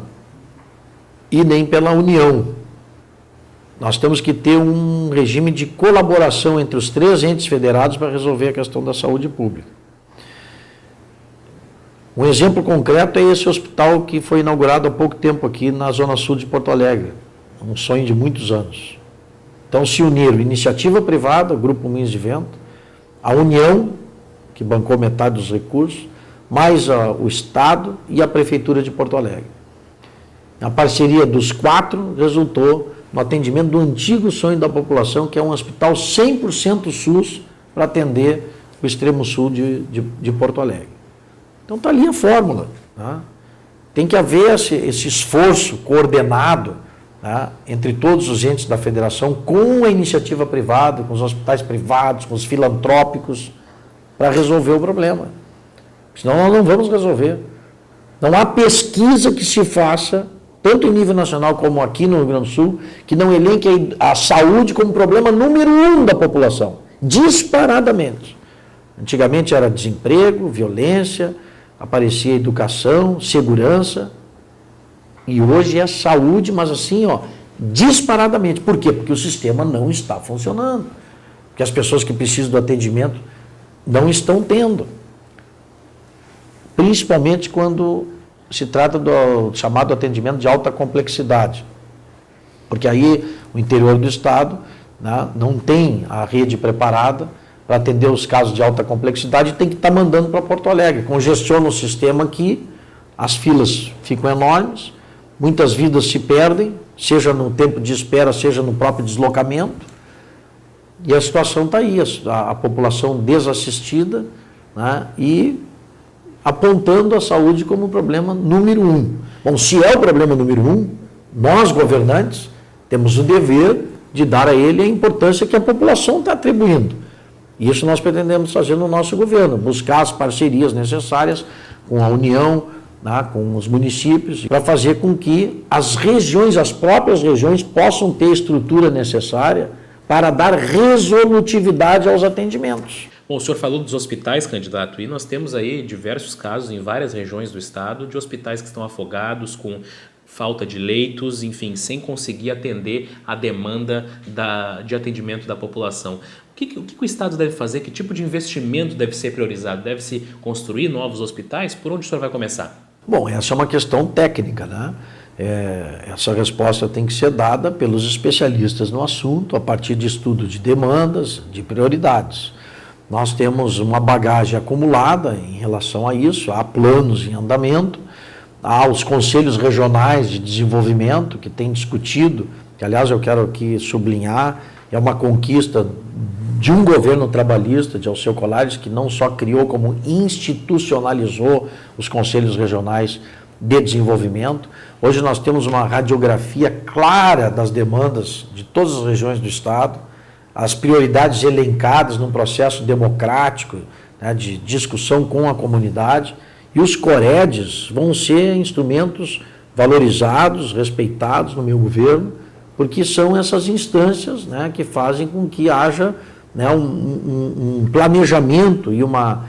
e nem pela União. Nós temos que ter um regime de colaboração entre os 3 entes federados para resolver a questão da saúde pública. Um exemplo concreto é esse hospital que foi inaugurado há pouco tempo aqui na Zona Sul de Porto Alegre, um sonho de muitos anos. Então se uniram iniciativa privada, Grupo Moinhos de Vento, a União, que bancou metade dos recursos, mais o Estado e a Prefeitura de Porto Alegre. A parceria dos 4 resultou no atendimento do antigo sonho da população, que é um hospital 100% SUS para atender o extremo sul de Porto Alegre. Então está ali a fórmula. Tá? Tem que haver esse esforço coordenado, tá, entre todos os entes da federação, com a iniciativa privada, com os hospitais privados, com os filantrópicos, para resolver o problema. Senão nós não vamos resolver. Não há pesquisa que se faça, tanto em nível nacional como aqui no Rio Grande do Sul, que não elenque a saúde como problema número 1 da população, disparadamente. Antigamente era desemprego, violência, aparecia educação, segurança, e hoje é saúde, mas assim, disparadamente. Por quê? Porque o sistema não está funcionando, porque as pessoas que precisam do atendimento não estão tendo, principalmente quando se trata do chamado atendimento de alta complexidade, porque aí o interior do estado, né, não tem a rede preparada para atender os casos de alta complexidade, tem que estar mandando para Porto Alegre. Congestiona o sistema aqui, as filas ficam enormes, muitas vidas se perdem, seja no tempo de espera, seja no próprio deslocamento, e a situação está aí, a população desassistida, né, e apontando a saúde como o problema número 1. Bom, se é o problema número 1, nós, governantes, temos o dever de dar a ele a importância que a população está atribuindo. Isso nós pretendemos fazer no nosso governo, buscar as parcerias necessárias com a União, né, com os municípios, para fazer com que as regiões, as próprias regiões, possam ter a estrutura necessária para dar resolutividade aos atendimentos. Bom, o senhor falou dos hospitais, candidato, e nós temos aí diversos casos em várias regiões do estado de hospitais que estão afogados, com falta de leitos, enfim, sem conseguir atender a demanda de atendimento da população. O que o Estado deve fazer? Que tipo de investimento deve ser priorizado? Deve-se construir novos hospitais? Por onde o senhor vai começar? Bom, essa é uma questão técnica, né? Essa resposta tem que ser dada pelos especialistas no assunto, a partir de estudo de demandas, de prioridades. Nós temos uma bagagem acumulada em relação a isso, há planos em andamento, há os conselhos regionais de desenvolvimento que têm discutido, que aliás eu quero aqui sublinhar, é uma conquista de um governo trabalhista, de Alceu Colares, que não só criou, como institucionalizou os conselhos regionais de desenvolvimento. Hoje nós temos uma radiografia clara das demandas de todas as regiões do estado, as prioridades elencadas num processo democrático, né, de discussão com a comunidade, e os COREDs vão ser instrumentos valorizados, respeitados no meu governo, porque são essas instâncias, né, que fazem com que haja, né, um planejamento e uma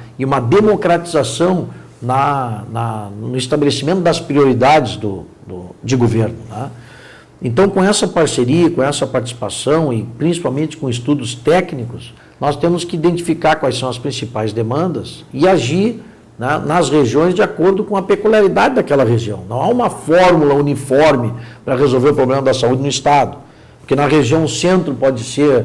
democratização no estabelecimento das prioridades de governo, né? Então, com essa parceria, com essa participação e principalmente com estudos técnicos, nós temos que identificar quais são as principais demandas e agir, né, nas regiões de acordo com a peculiaridade daquela região. Não há uma fórmula uniforme para resolver o problema da saúde no estado, porque na região centro pode ser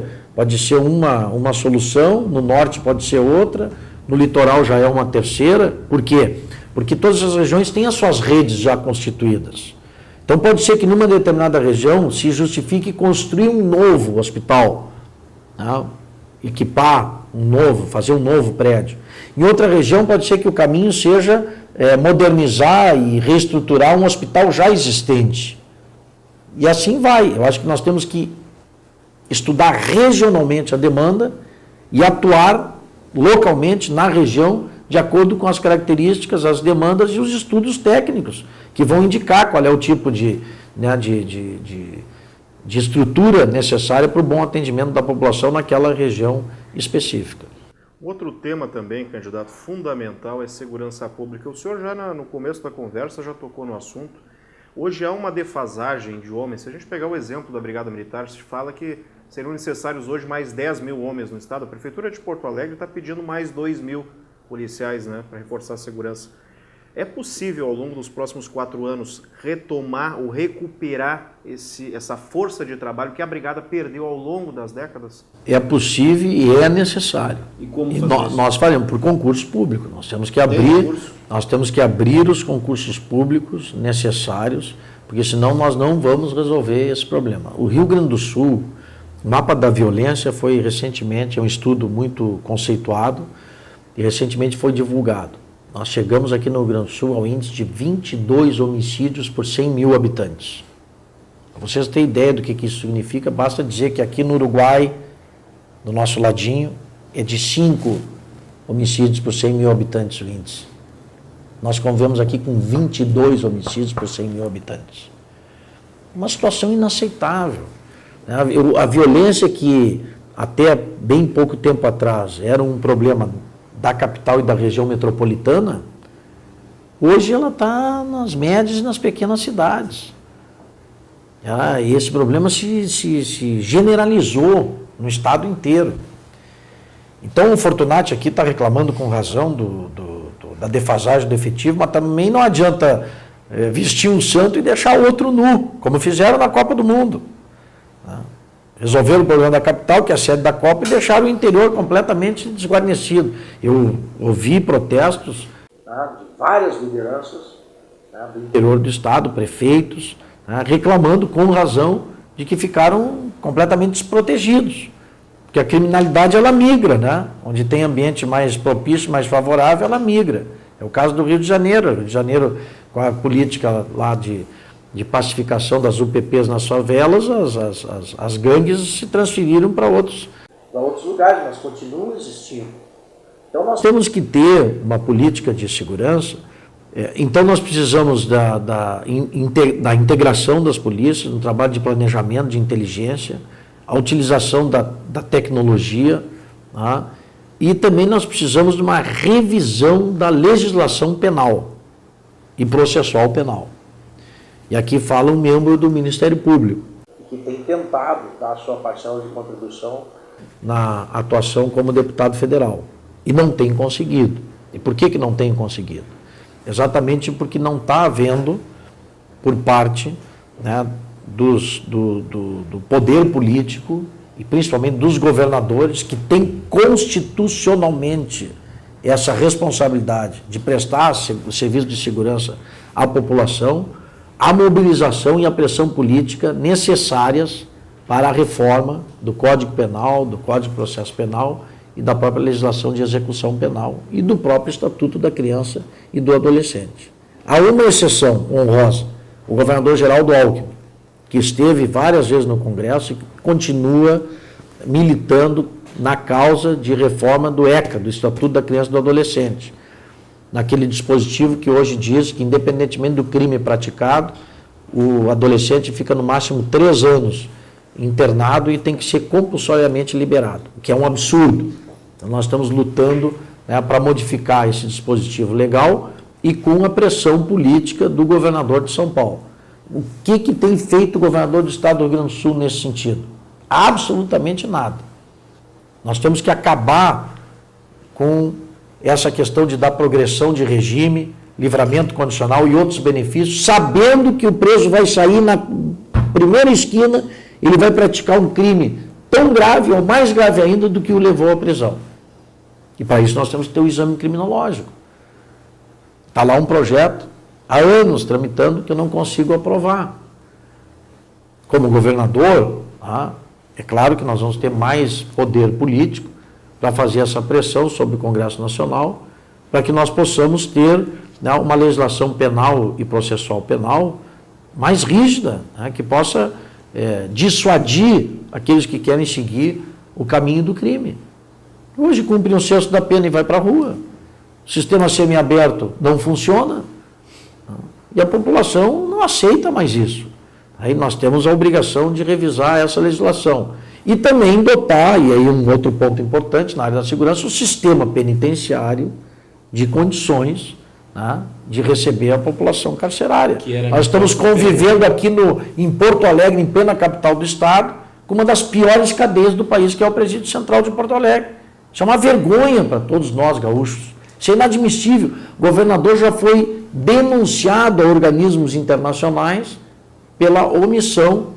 uma solução, no norte pode ser outra, no litoral já é uma terceira. Por quê? Porque todas as regiões têm as suas redes já constituídas. Então pode ser que numa determinada região se justifique construir um novo hospital, né? Equipar um novo, fazer um novo prédio. Em outra região pode ser que o caminho seja modernizar e reestruturar um hospital já existente. E assim vai. Eu acho que nós temos que estudar regionalmente a demanda e atuar localmente na região de acordo com as características, as demandas e os estudos técnicos que vão indicar qual é o tipo de estrutura necessária para o bom atendimento da população naquela região específica. Outro tema também, candidato, fundamental é segurança pública. O senhor já no começo da conversa já tocou no assunto. Hoje há uma defasagem de homens. Se a gente pegar o exemplo da Brigada Militar, se fala que seriam necessários hoje mais 10 mil homens no estado. A Prefeitura de Porto Alegre está pedindo mais 2 mil policiais, né, para reforçar a segurança. É possível, ao longo dos próximos 4 anos, retomar ou recuperar essa força de trabalho que a Brigada perdeu ao longo das décadas? É possível e é necessário. E como nós faremos por concurso público. Nós temos que abrir os concursos públicos necessários, porque senão nós não vamos resolver esse problema. O Rio Grande do Sul, o mapa da violência foi recentemente, é um estudo muito conceituado e recentemente foi divulgado. Nós chegamos aqui no Rio Grande do Sul ao índice de 22 homicídios por 100 mil habitantes. Para vocês terem ideia do que isso significa, basta dizer que aqui no Uruguai, do nosso ladinho, é de 5 homicídios por 100 mil habitantes o índice. Nós convivemos aqui com 22 homicídios por 100 mil habitantes. Uma situação inaceitável. A violência que até bem pouco tempo atrás era um problema da capital e da região metropolitana, hoje ela está nas médias e nas pequenas cidades. E esse problema se generalizou no estado inteiro. Então o Fortunati aqui está reclamando com razão da defasagem do efetivo, mas também não adianta vestir um santo e deixar o outro nu, como fizeram na Copa do Mundo. Resolveram o problema da capital, que é a sede da Copa, e deixaram o interior completamente desguarnecido. Eu ouvi protestos de várias lideranças do interior do estado, prefeitos, reclamando com razão de que ficaram completamente desprotegidos. Porque a criminalidade ela migra, onde tem ambiente mais propício, mais favorável, ela migra. É o caso do Rio de Janeiro. O Rio de Janeiro, com a política lá de pacificação das UPPs nas favelas, as gangues se transferiram para outros lugares, mas continuam existindo. Então nós temos que ter uma política de segurança. Então nós precisamos da integração das polícias, no trabalho de planejamento, de inteligência, a utilização da tecnologia, e também nós precisamos de uma revisão da legislação penal e processual penal. E aqui fala um membro do Ministério Público, que tem tentado dar a sua parcela de contribuição na atuação como deputado federal. E não tem conseguido. E por que não tem conseguido? Exatamente porque não está havendo, por parte do poder político, e principalmente dos governadores, que têm constitucionalmente essa responsabilidade de prestar o serviço de segurança à população, a mobilização e a pressão política necessárias para a reforma do Código Penal, do Código de Processo Penal e da própria legislação de execução penal e do próprio Estatuto da Criança e do Adolescente. Há uma exceção honrosa, o governador Geraldo Alckmin, que esteve várias vezes no Congresso e continua militando na causa de reforma do ECA, do Estatuto da Criança e do Adolescente, naquele dispositivo que hoje diz que, independentemente do crime praticado, o adolescente fica no máximo 3 anos internado e tem que ser compulsoriamente liberado, o que é um absurdo. Então nós estamos lutando para modificar esse dispositivo legal e com a pressão política do governador de São Paulo. O que tem feito o governador do estado do Rio Grande do Sul nesse sentido? Absolutamente nada. Nós temos que acabar com essa questão de dar progressão de regime, livramento condicional e outros benefícios, sabendo que o preso vai sair na primeira esquina, ele vai praticar um crime tão grave ou mais grave ainda do que o levou à prisão. E para isso nós temos que ter o exame criminológico. Está lá um projeto, há anos tramitando, que eu não consigo aprovar. Como governador, é claro que nós vamos ter mais poder político para fazer essa pressão sobre o Congresso Nacional, para que nós possamos ter, né, uma legislação penal e processual penal mais rígida, né, que possa dissuadir aqueles que querem seguir o caminho do crime. Hoje cumpre um sexto da pena e vai para a rua. O sistema semiaberto não funciona e a população não aceita mais isso. Aí nós temos a obrigação de revisar essa legislação. E também dotar, e aí um outro ponto importante na área da segurança, o sistema penitenciário de condições, né, de receber a população carcerária. Nós estamos convivendo aqui em Porto Alegre, em plena capital do estado, com uma das piores cadeias do país, que é o Presídio Central de Porto Alegre. Isso é uma vergonha para todos nós gaúchos. Isso é inadmissível. O governador já foi denunciado a organismos internacionais pela omissão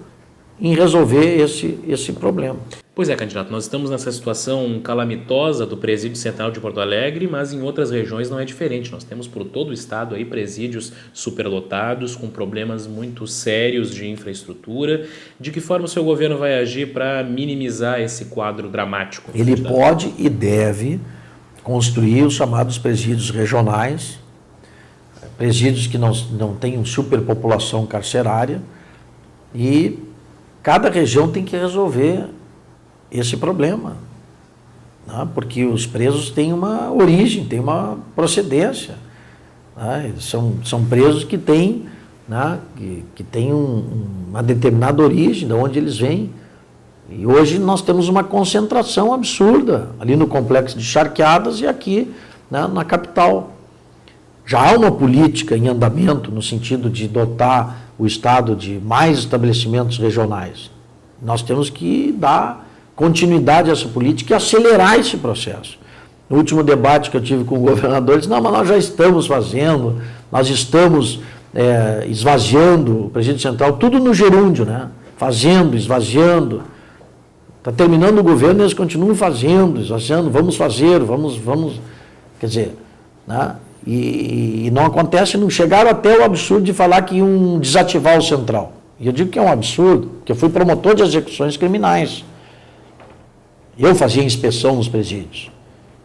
em resolver esse problema. Pois é, candidato, nós estamos nessa situação calamitosa do Presídio Central de Porto Alegre, mas em outras regiões não é diferente. Nós temos por todo o estado aí presídios superlotados, com problemas muito sérios de infraestrutura. De que forma o seu governo vai agir para minimizar esse quadro dramático? Ele pode e deve construir os chamados presídios regionais, presídios que não tenham superpopulação carcerária, e cada região tem que resolver esse problema, né? Porque os presos têm uma origem, têm uma procedência, né? São presos que têm, né, que têm uma determinada origem, de onde eles vêm. E hoje nós temos uma concentração absurda ali no complexo de Charqueadas e aqui, né, na capital. Já há uma política em andamento no sentido de dotar o Estado de mais estabelecimentos regionais. Nós temos que dar continuidade a essa política e acelerar esse processo. No último debate que eu tive com o governador, ele disse, não, mas nós já estamos fazendo, nós estamos esvaziando o Presídio Central, tudo no gerúndio, né? Fazendo, esvaziando. Está terminando o governo e eles continuam fazendo, esvaziando, vamos fazer, vamos, quer dizer, né? E não acontece, não chegaram até o absurdo de falar que iam desativar o Central. E eu digo que é um absurdo, porque eu fui promotor de execuções criminais. Eu fazia inspeção nos presídios.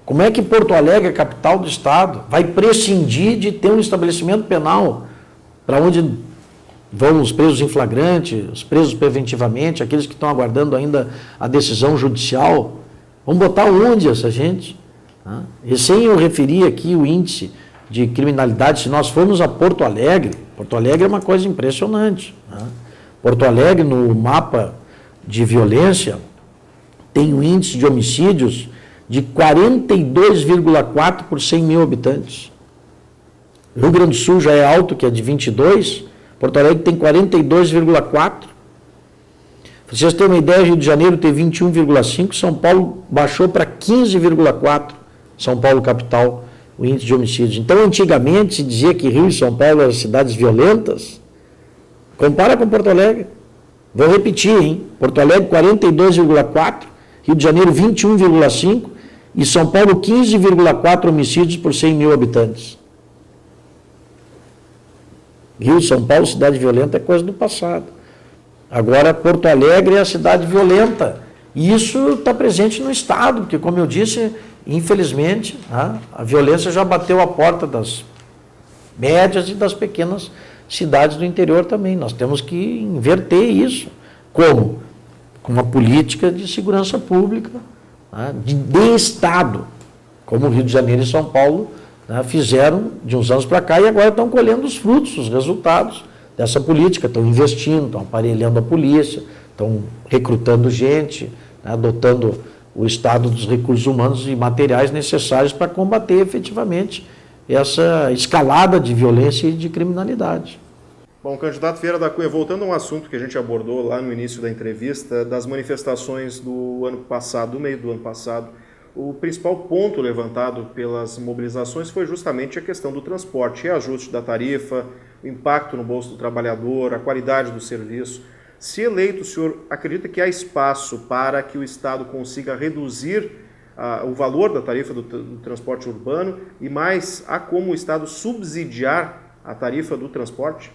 Como é que Porto Alegre, a capital do estado, vai prescindir de ter um estabelecimento penal para onde vão os presos em flagrante, os presos preventivamente, aqueles que estão aguardando ainda a decisão judicial? Vamos botar onde essa gente? Recém eu referi aqui o índice de criminalidade. Se nós formos a Porto Alegre é uma coisa impressionante. Porto Alegre, no mapa de violência, tem um índice de homicídios de 42,4 por 100 mil habitantes. O Rio Grande do Sul já é alto, que é de 22, Porto Alegre tem 42,4. Para vocês terem uma ideia, Rio de Janeiro tem 21,5, São Paulo baixou para 15,4, São Paulo capital, o índice de homicídios. Então, antigamente se dizia que Rio e São Paulo eram cidades violentas. Compara com Porto Alegre. Vou repetir, hein? Porto Alegre 42,4, Rio de Janeiro 21,5 e São Paulo 15,4 homicídios por 100 mil habitantes. Rio, São Paulo, cidade violenta é coisa do passado. Agora, Porto Alegre é a cidade violenta. E isso está presente no estado, porque, como eu disse, infelizmente, a violência já bateu a porta das médias e das pequenas cidades do interior também. Nós temos que inverter isso. Como? Com uma política de segurança pública, de Estado, como o Rio de Janeiro e São Paulo fizeram de uns anos para cá e agora estão colhendo os frutos, os resultados dessa política. Estão investindo, estão aparelhando a polícia, estão recrutando gente, dotando o Estado dos recursos humanos e materiais necessários para combater efetivamente essa escalada de violência e de criminalidade. Bom, candidato Vieira da Cunha, voltando a um assunto que a gente abordou lá no início da entrevista, das manifestações do ano passado, do meio do ano passado, o principal ponto levantado pelas mobilizações foi justamente a questão do transporte, reajuste da tarifa, o impacto no bolso do trabalhador, a qualidade do serviço. Se eleito, o senhor acredita que há espaço para que o Estado consiga reduzir o valor da tarifa do transporte urbano e mais há como o Estado subsidiar a tarifa do transporte?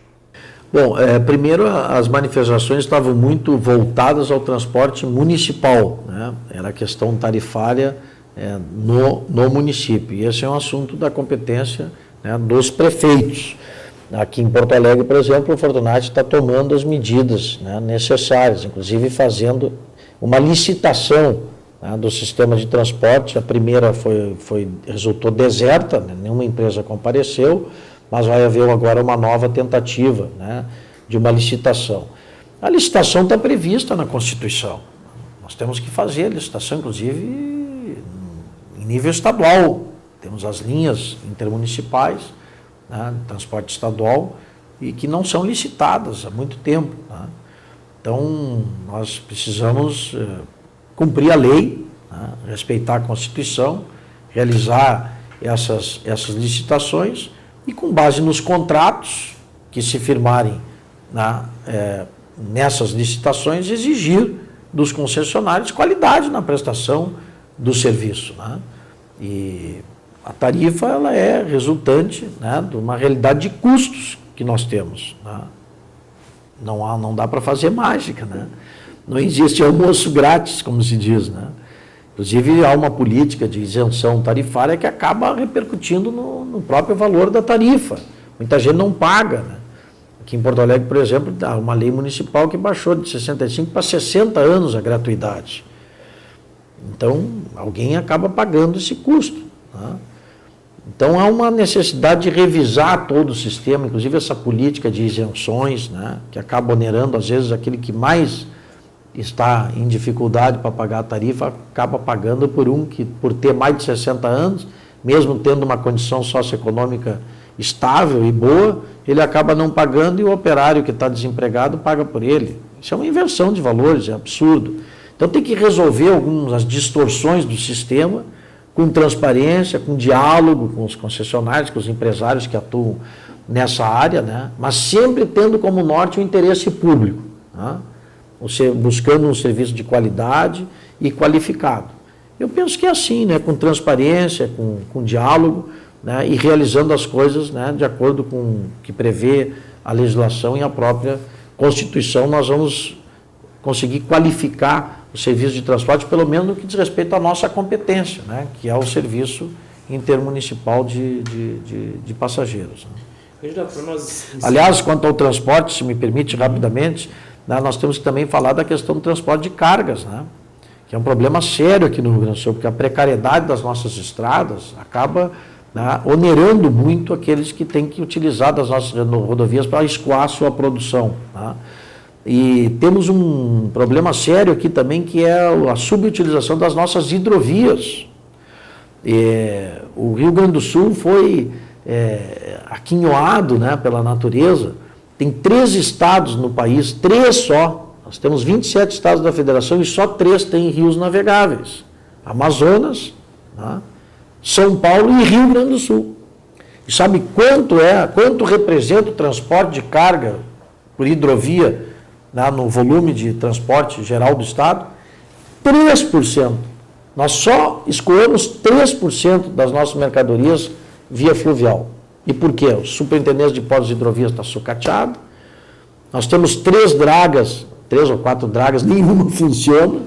Bom, primeiro as manifestações estavam muito voltadas ao transporte municipal, né? Era a questão tarifária no município. E esse é um assunto da competência, né, dos prefeitos. Aqui em Porto Alegre, por exemplo, o Fortunati está tomando as medidas, né, necessárias, inclusive fazendo uma licitação, né, do sistema de transporte. A primeira resultou deserta, né, nenhuma empresa compareceu, mas vai haver agora uma nova tentativa, né, de uma licitação. A licitação está prevista na Constituição. Nós temos que fazer a licitação, inclusive, em nível estadual. Temos as linhas intermunicipais, né, de transporte estadual, e que não são licitadas há muito tempo, né? Então, nós precisamos cumprir a lei, né, respeitar a Constituição, realizar essas licitações e, com base nos contratos que se firmarem nessas licitações, exigir dos concessionários qualidade na prestação do serviço, né? E a tarifa ela é resultante, né, de uma realidade de custos que nós temos, né? Não dá para fazer mágica, né? Não existe almoço grátis, como se diz, né? Inclusive, há uma política de isenção tarifária que acaba repercutindo no próprio valor da tarifa. Muita gente não paga, né? Aqui em Porto Alegre, por exemplo, há uma lei municipal que baixou de 65 para 60 anos a gratuidade. Então, alguém acaba pagando esse custo, né? Então, há uma necessidade de revisar todo o sistema, inclusive essa política de isenções, né, que acaba onerando, às vezes, aquele que mais está em dificuldade para pagar a tarifa, acaba pagando por ter mais de 60 anos, mesmo tendo uma condição socioeconômica estável e boa, ele acaba não pagando e o operário que está desempregado paga por ele. Isso é uma inversão de valores, é absurdo. Então, tem que resolver algumas distorções do sistema, com transparência, com diálogo com os concessionários, com os empresários que atuam nessa área, né? Mas sempre tendo como norte o interesse público, né? Você buscando um serviço de qualidade e qualificado. Eu penso que é assim, né? Com transparência, com diálogo, né? E realizando as coisas, né, de acordo com o que prevê a legislação e a própria Constituição, nós vamos conseguir qualificar o serviço de transporte, pelo menos no que diz respeito à nossa competência, né, que é o serviço intermunicipal de passageiros, né. Aliás, quanto ao transporte, se me permite rapidamente, né, nós temos que também falar da questão do transporte de cargas, né, que é um problema sério aqui no Rio Grande do Sul, porque a precariedade das nossas estradas acaba, né, onerando muito aqueles que têm que utilizar das nossas rodovias para escoar a sua produção, né. E temos um problema sério aqui também, que é a subutilização das nossas hidrovias. O Rio Grande do Sul foi aquinhoado, né, pela natureza. Tem 3 estados no país, 3 só. Nós temos 27 estados da federação e só 3 têm rios navegáveis. Amazonas, né, São Paulo e Rio Grande do Sul. E sabe quanto representa o transporte de carga por hidrovia, né, no volume de transporte geral do Estado? 3%. Nós só escoamos 3% das nossas mercadorias via fluvial. E por quê? O superintendente de portos e hidrovias está sucateado. Nós temos 3 ou 4 dragas, nenhuma funciona,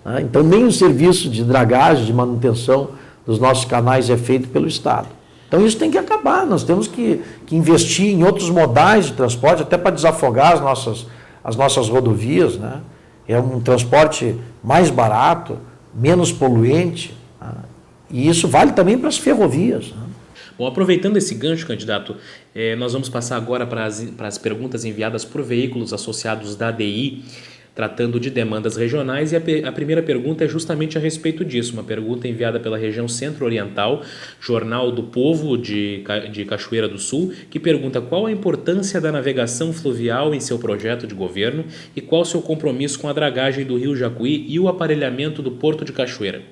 né? Então, nem o serviço de dragagem, de manutenção dos nossos canais é feito pelo Estado. Então, isso tem que acabar. Nós temos que investir em outros modais de transporte, até para desafogar as nossas rodovias, né? É um transporte mais barato, menos poluente, né? E isso vale também para as ferrovias, né? Bom, aproveitando esse gancho, candidato, nós vamos passar agora para as perguntas enviadas por veículos associados da ADI, tratando de demandas regionais, e a primeira pergunta é justamente a respeito disso, uma pergunta enviada pela região Centro-Oriental, Jornal do Povo de Cachoeira do Sul, que pergunta qual a importância da navegação fluvial em seu projeto de governo e qual o seu compromisso com a dragagem do Rio Jacuí e o aparelhamento do Porto de Cachoeira.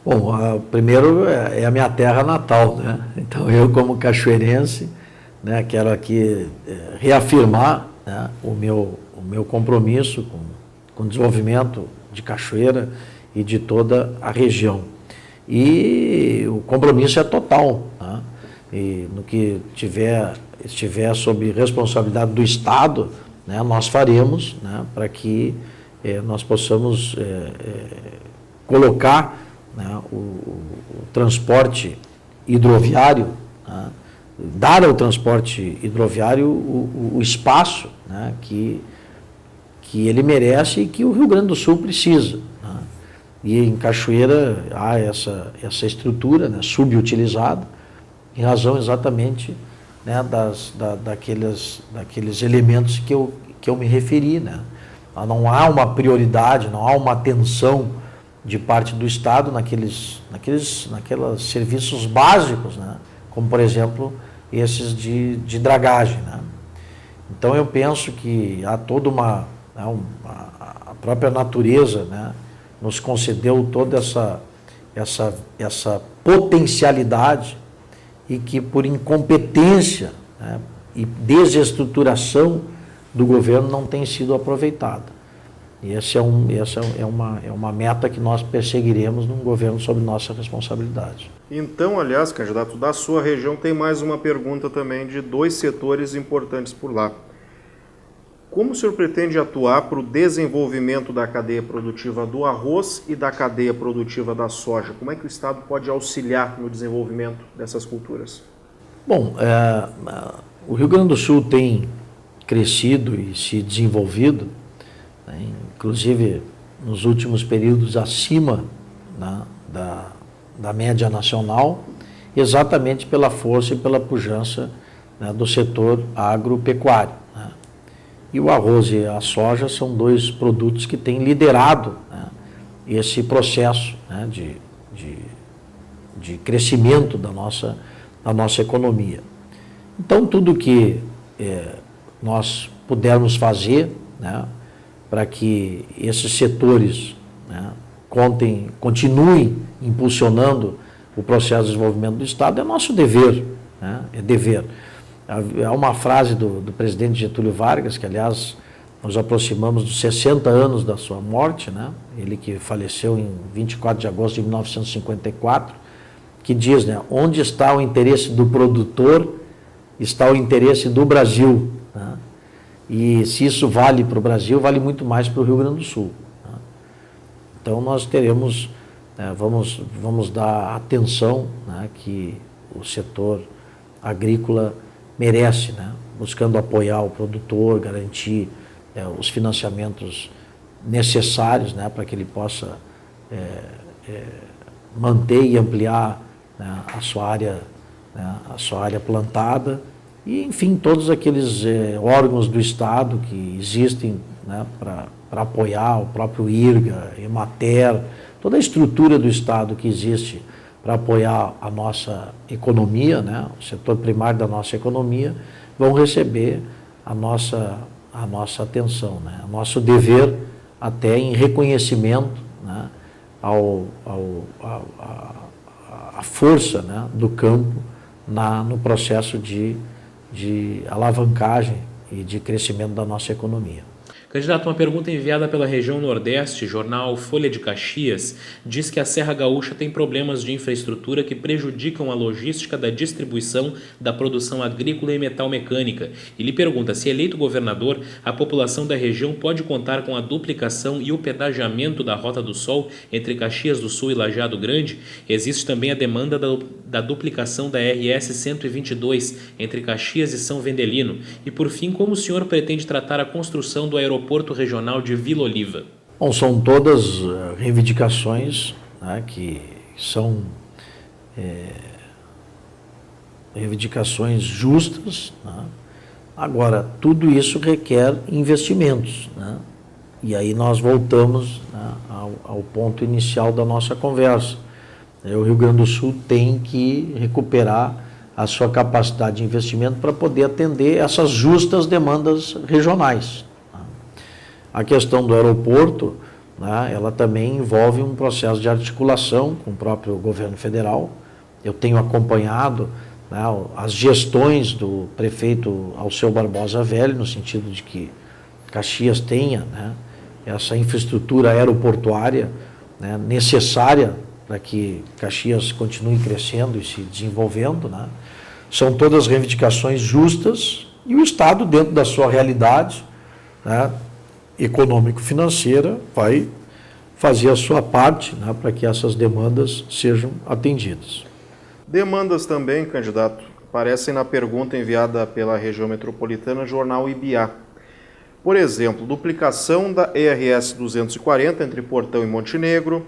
Bom, primeiro é a minha terra natal, né? Então eu, como cachoeirense, né, quero aqui reafirmar, né, o meu compromisso com o desenvolvimento de Cachoeira e de toda a região. e o compromisso é total, né? E no que estiver sob responsabilidade do Estado, né, nós faremos, né, para que nós possamos colocar, né, o transporte hidroviário, né, dar ao transporte hidroviário o espaço, né, que ele merece e que o Rio Grande do Sul precisa, né? E em Cachoeira há essa estrutura, né, subutilizada, em razão exatamente, né, daqueles elementos que eu me referi, né? Não há uma prioridade, não há uma atenção de parte do Estado naqueles serviços básicos, né? Como, por exemplo, esses de dragagem, né? Então, eu penso que há toda a própria natureza, né, nos concedeu toda essa potencialidade e que, por incompetência, né, e desestruturação do governo, não tem sido aproveitada. E essa é uma meta que nós perseguiremos num governo sob nossa responsabilidade. Então, aliás, candidato, da sua região tem mais uma pergunta também de 2 setores importantes por lá. Como o senhor pretende atuar para o desenvolvimento da cadeia produtiva do arroz e da cadeia produtiva da soja? Como é que o Estado pode auxiliar no desenvolvimento dessas culturas? Bom, o Rio Grande do Sul tem crescido e se desenvolvido, né, inclusive nos últimos períodos acima, né, da média nacional, exatamente pela força e pela pujança, né, do setor agropecuário, né? E o arroz e a soja são 2 produtos que têm liderado, né, esse processo, né, de crescimento da nossa economia. Então, tudo que nós pudermos fazer, né, para que esses setores, né, continuem impulsionando o processo de desenvolvimento do Estado, é nosso dever, né, é dever. Há uma frase do presidente Getúlio Vargas, que, aliás, nos aproximamos dos 60 anos da sua morte, né, ele que faleceu em 24 de agosto de 1954, que diz, né, onde está o interesse do produtor, está o interesse do Brasil, né? E se isso vale para o Brasil, vale muito mais para o Rio Grande do Sul, né? Então nós teremos, vamos dar atenção, né, que o setor agrícola merece, né, buscando apoiar o produtor, garantir os financiamentos necessários, né, para que ele possa manter e ampliar, né, a sua área plantada, e, enfim, todos aqueles órgãos do Estado que existem, né, para apoiar, o próprio IRGA, Emater, toda a estrutura do Estado que existe para apoiar a nossa economia, né, o setor primário da nossa economia, vão receber a nossa atenção, né, o nosso dever até em reconhecimento, né, a força, né, do campo no processo de alavancagem e de crescimento da nossa economia. Candidato, uma pergunta enviada pela região Nordeste, jornal Folha de Caxias, diz que a Serra Gaúcha tem problemas de infraestrutura que prejudicam a logística da distribuição da produção agrícola e metal-mecânica. E lhe pergunta, se eleito governador, a população da região pode contar com a duplicação e o pedagiamento da Rota do Sol entre Caxias do Sul e Lajeado Grande? Existe também a demanda da duplicação da RS 122 entre Caxias e São Vendelino. E, por fim, como o senhor pretende tratar a construção do aeroporto regional de Vila Oliva? Bom, são todas reivindicações, né, que são reivindicações justas, né? Agora, tudo isso requer investimentos, né? E aí nós voltamos, né, ao ponto inicial da nossa conversa. O Rio Grande do Sul tem que recuperar a sua capacidade de investimento para poder atender essas justas demandas regionais. A questão do aeroporto, né, ela também envolve um processo de articulação com o próprio governo federal. Eu tenho acompanhado, né, as gestões do prefeito Alceu Barbosa Velho, no sentido de que Caxias tenha, né, essa infraestrutura aeroportuária, né, necessária, para que Caxias continue crescendo e se desenvolvendo, né? São todas reivindicações justas e o Estado, dentro da sua realidade, né, econômico-financeira, vai fazer a sua parte, né, para que essas demandas sejam atendidas. Demandas também, candidato, aparecem na pergunta enviada pela região metropolitana, jornal IBA. Por exemplo, duplicação da ERS 240 entre Portão e Montenegro,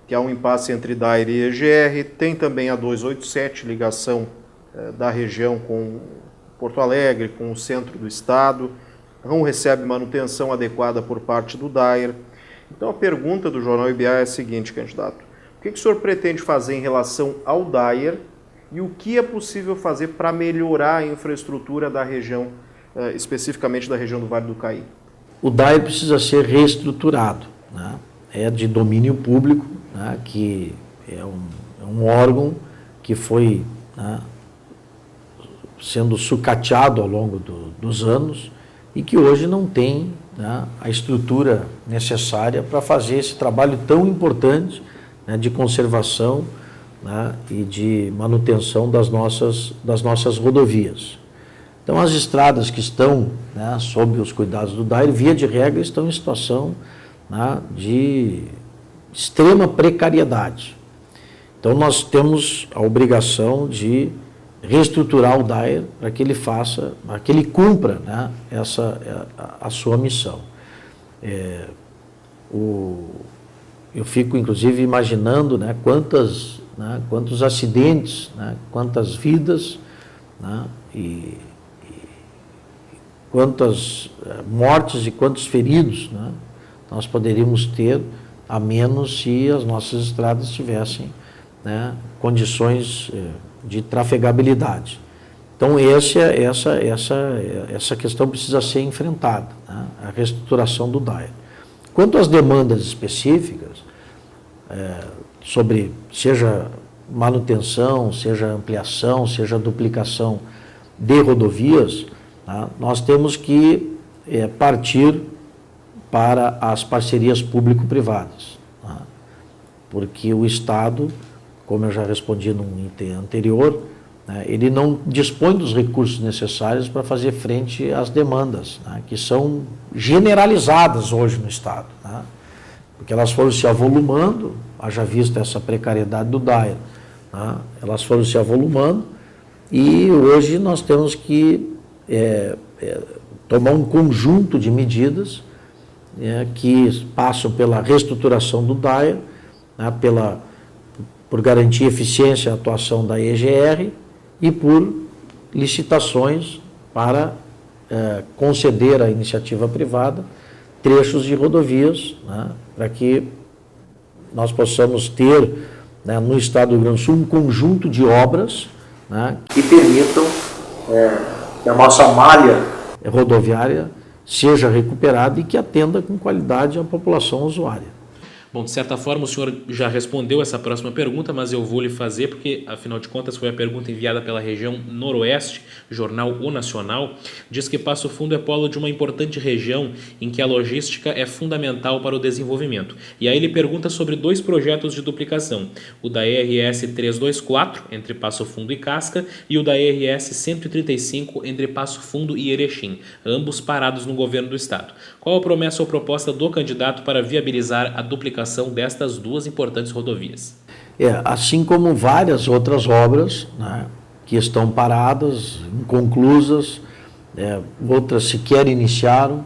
que há um impasse entre DAIR e EGR. Tem também a 287, ligação da região com Porto Alegre, com o centro do estado. Não recebe manutenção adequada por parte do DAIR. Então a pergunta do jornal IBA é a seguinte, candidato. O que o senhor pretende fazer em relação ao DAIR e o que é possível fazer para melhorar a infraestrutura da região, especificamente da região do Vale do Caí? O DAIR precisa ser reestruturado, né? É de domínio público, né, que é um órgão que foi, né, sendo sucateado ao longo dos anos e que hoje não tem, né, a estrutura necessária para fazer esse trabalho tão importante, né, de conservação, né, e de manutenção das nossas rodovias. Então, as estradas que estão, né, sob os cuidados do DAIR, via de regra, estão em situação, né, de extrema precariedade. Então, nós temos a obrigação de reestruturar o DAIR para que ele faça, para que ele cumpra, né, a sua missão. Eu fico, inclusive, imaginando, né, quantos acidentes, né, quantas vidas, né, e quantas mortes e quantos feridos, né, nós poderíamos ter a menos se as nossas estradas tivessem, né, condições de trafegabilidade. Então, essa questão precisa ser enfrentada, né, a reestruturação do DAIR. Quanto às demandas específicas, sobre seja manutenção, seja ampliação, seja duplicação de rodovias, tá, nós temos que partir para as parcerias público-privadas, tá, porque o Estado, como eu já respondi num item anterior, né, ele não dispõe dos recursos necessários para fazer frente às demandas, né, que são generalizadas hoje no Estado, né, porque elas foram se avolumando, haja vista essa precariedade do DAIR, né, elas foram se avolumando e hoje nós temos que tomar um conjunto de medidas que passam pela reestruturação do DAIR, né, por garantir eficiência e atuação da EGR e por licitações para conceder à iniciativa privada trechos de rodovias, né, para que nós possamos ter, né, no estado do Rio Grande do Sul um conjunto de obras, né, que permitam que a nossa malha rodoviária seja recuperada e que atenda com qualidade a população usuária. Bom, de certa forma o senhor já respondeu essa próxima pergunta, mas eu vou lhe fazer porque, afinal de contas, foi a pergunta enviada pela região Noroeste, jornal O Nacional, diz que Passo Fundo é polo de uma importante região em que a logística é fundamental para o desenvolvimento. E aí ele pergunta sobre dois projetos de duplicação, o da ERS 324, entre Passo Fundo e Casca, e o da ERS 135, entre Passo Fundo e Erechim, ambos parados no governo do estado. Qual a promessa ou proposta do candidato para viabilizar a duplicação destas duas importantes rodovias? Assim como várias outras obras, né, que estão paradas, inconclusas, outras sequer iniciaram.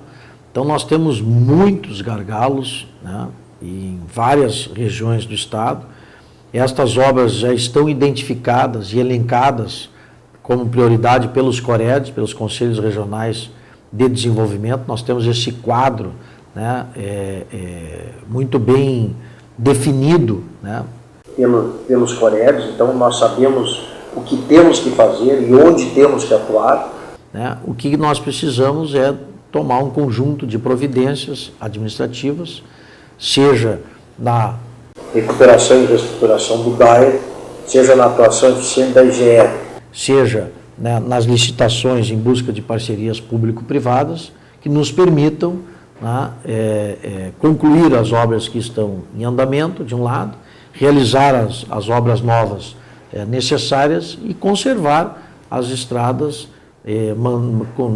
Então nós temos muitos gargalos, né, em várias regiões do estado. Estas obras já estão identificadas e elencadas como prioridade pelos COREDs, pelos Conselhos Regionais de Desenvolvimento. Nós temos esse quadro, né, muito bem definido, né, pelos COREDs, então nós sabemos o que temos que fazer e onde temos que atuar, né. O que nós precisamos é tomar um conjunto de providências administrativas, seja na recuperação e reestruturação do DAIR, seja na atuação eficiente da IGR, seja, né, nas licitações em busca de parcerias público-privadas que nos permitam, né, concluir as obras que estão em andamento, de um lado, realizar as obras novas necessárias e conservar as estradas,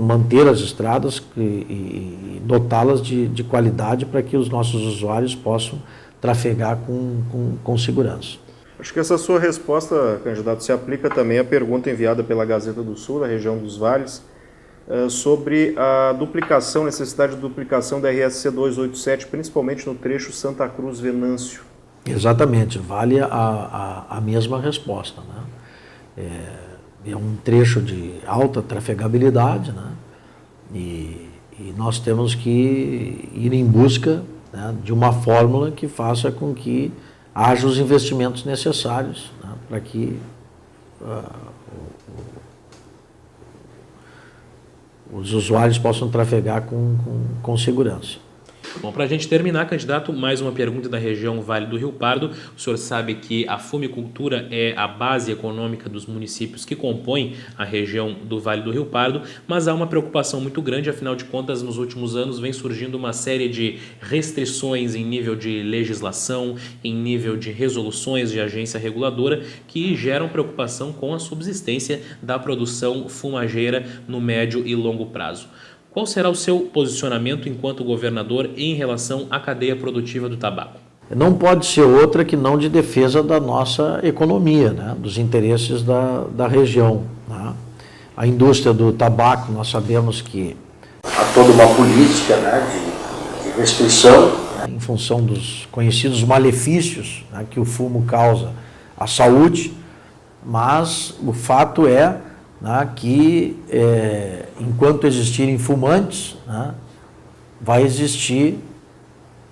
manter as estradas e dotá-las de qualidade para que os nossos usuários possam trafegar com segurança. Acho que essa sua resposta, candidato, se aplica também à pergunta enviada pela Gazeta do Sul, da região dos Vales, sobre a duplicação, necessidade de duplicação da RSC 287, principalmente no trecho Santa Cruz-Venâncio. Exatamente, vale a mesma resposta, né? É um trecho de alta trafegabilidade, né? E nós temos que ir em busca, né, de uma fórmula que faça com que haja os investimentos necessários, né, para que os usuários possam trafegar com segurança. Bom, para a gente terminar, candidato, mais uma pergunta da região Vale do Rio Pardo. O senhor sabe que a fumicultura é a base econômica dos municípios que compõem a região do Vale do Rio Pardo, mas há uma preocupação muito grande, afinal de contas, nos últimos anos vem surgindo uma série de restrições em nível de legislação, em nível de resoluções de agência reguladora, que geram preocupação com a subsistência da produção fumageira no médio e longo prazo. Qual será o seu posicionamento enquanto governador em relação à cadeia produtiva do tabaco? Não pode ser outra que não de defesa da nossa economia, né, dos interesses da região, né? A indústria do tabaco, nós sabemos que há toda uma política, né, de restrição, né, em função dos conhecidos malefícios, né, que o fumo causa à saúde, mas o fato é, né, que enquanto existirem fumantes, né, vai existir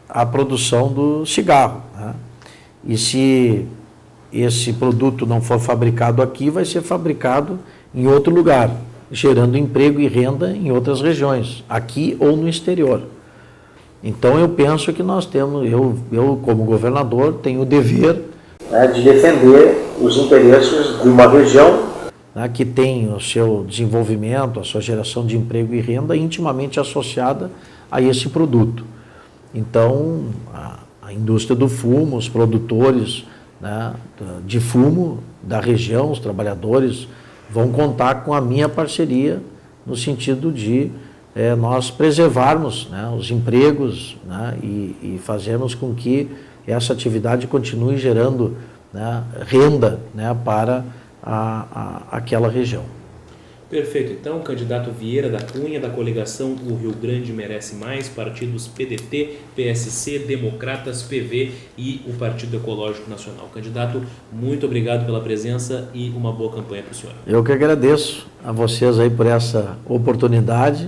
a produção do cigarro, né? E se esse produto não for fabricado aqui, vai ser fabricado em outro lugar, gerando emprego e renda em outras regiões, aqui ou no exterior. Então eu penso que nós temos, eu como governador tenho o dever, né, de defender os interesses de uma região, né, que tem o seu desenvolvimento, a sua geração de emprego e renda intimamente associada a esse produto. Então, a indústria do fumo, os produtores, né, de fumo da região, os trabalhadores, vão contar com a minha parceria no sentido de nós preservarmos, né, os empregos, né, e fazermos com que essa atividade continue gerando, né, renda, né, para aquela região. Perfeito. Então, candidato Vieira da Cunha, da coligação O Rio Grande Merece Mais, partidos PDT, PSC, Democratas, PV e o Partido Ecológico Nacional. Candidato, muito obrigado pela presença e uma boa campanha para o senhor. Eu que agradeço a vocês aí por essa oportunidade,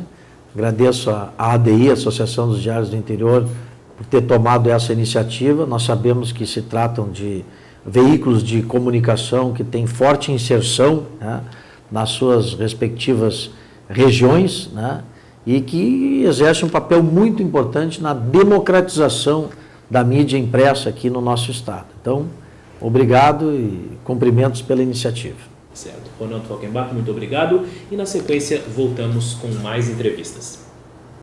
agradeço a ADI, Associação dos Diários do Interior, por ter tomado essa iniciativa. Nós sabemos que se tratam de veículos de comunicação que têm forte inserção, né, nas suas respectivas regiões, né, e que exercem um papel muito importante na democratização da mídia impressa aqui no nosso estado. Então, obrigado e cumprimentos pela iniciativa. Certo. Ronaldo Falkenbach, muito obrigado. E na sequência voltamos com mais entrevistas.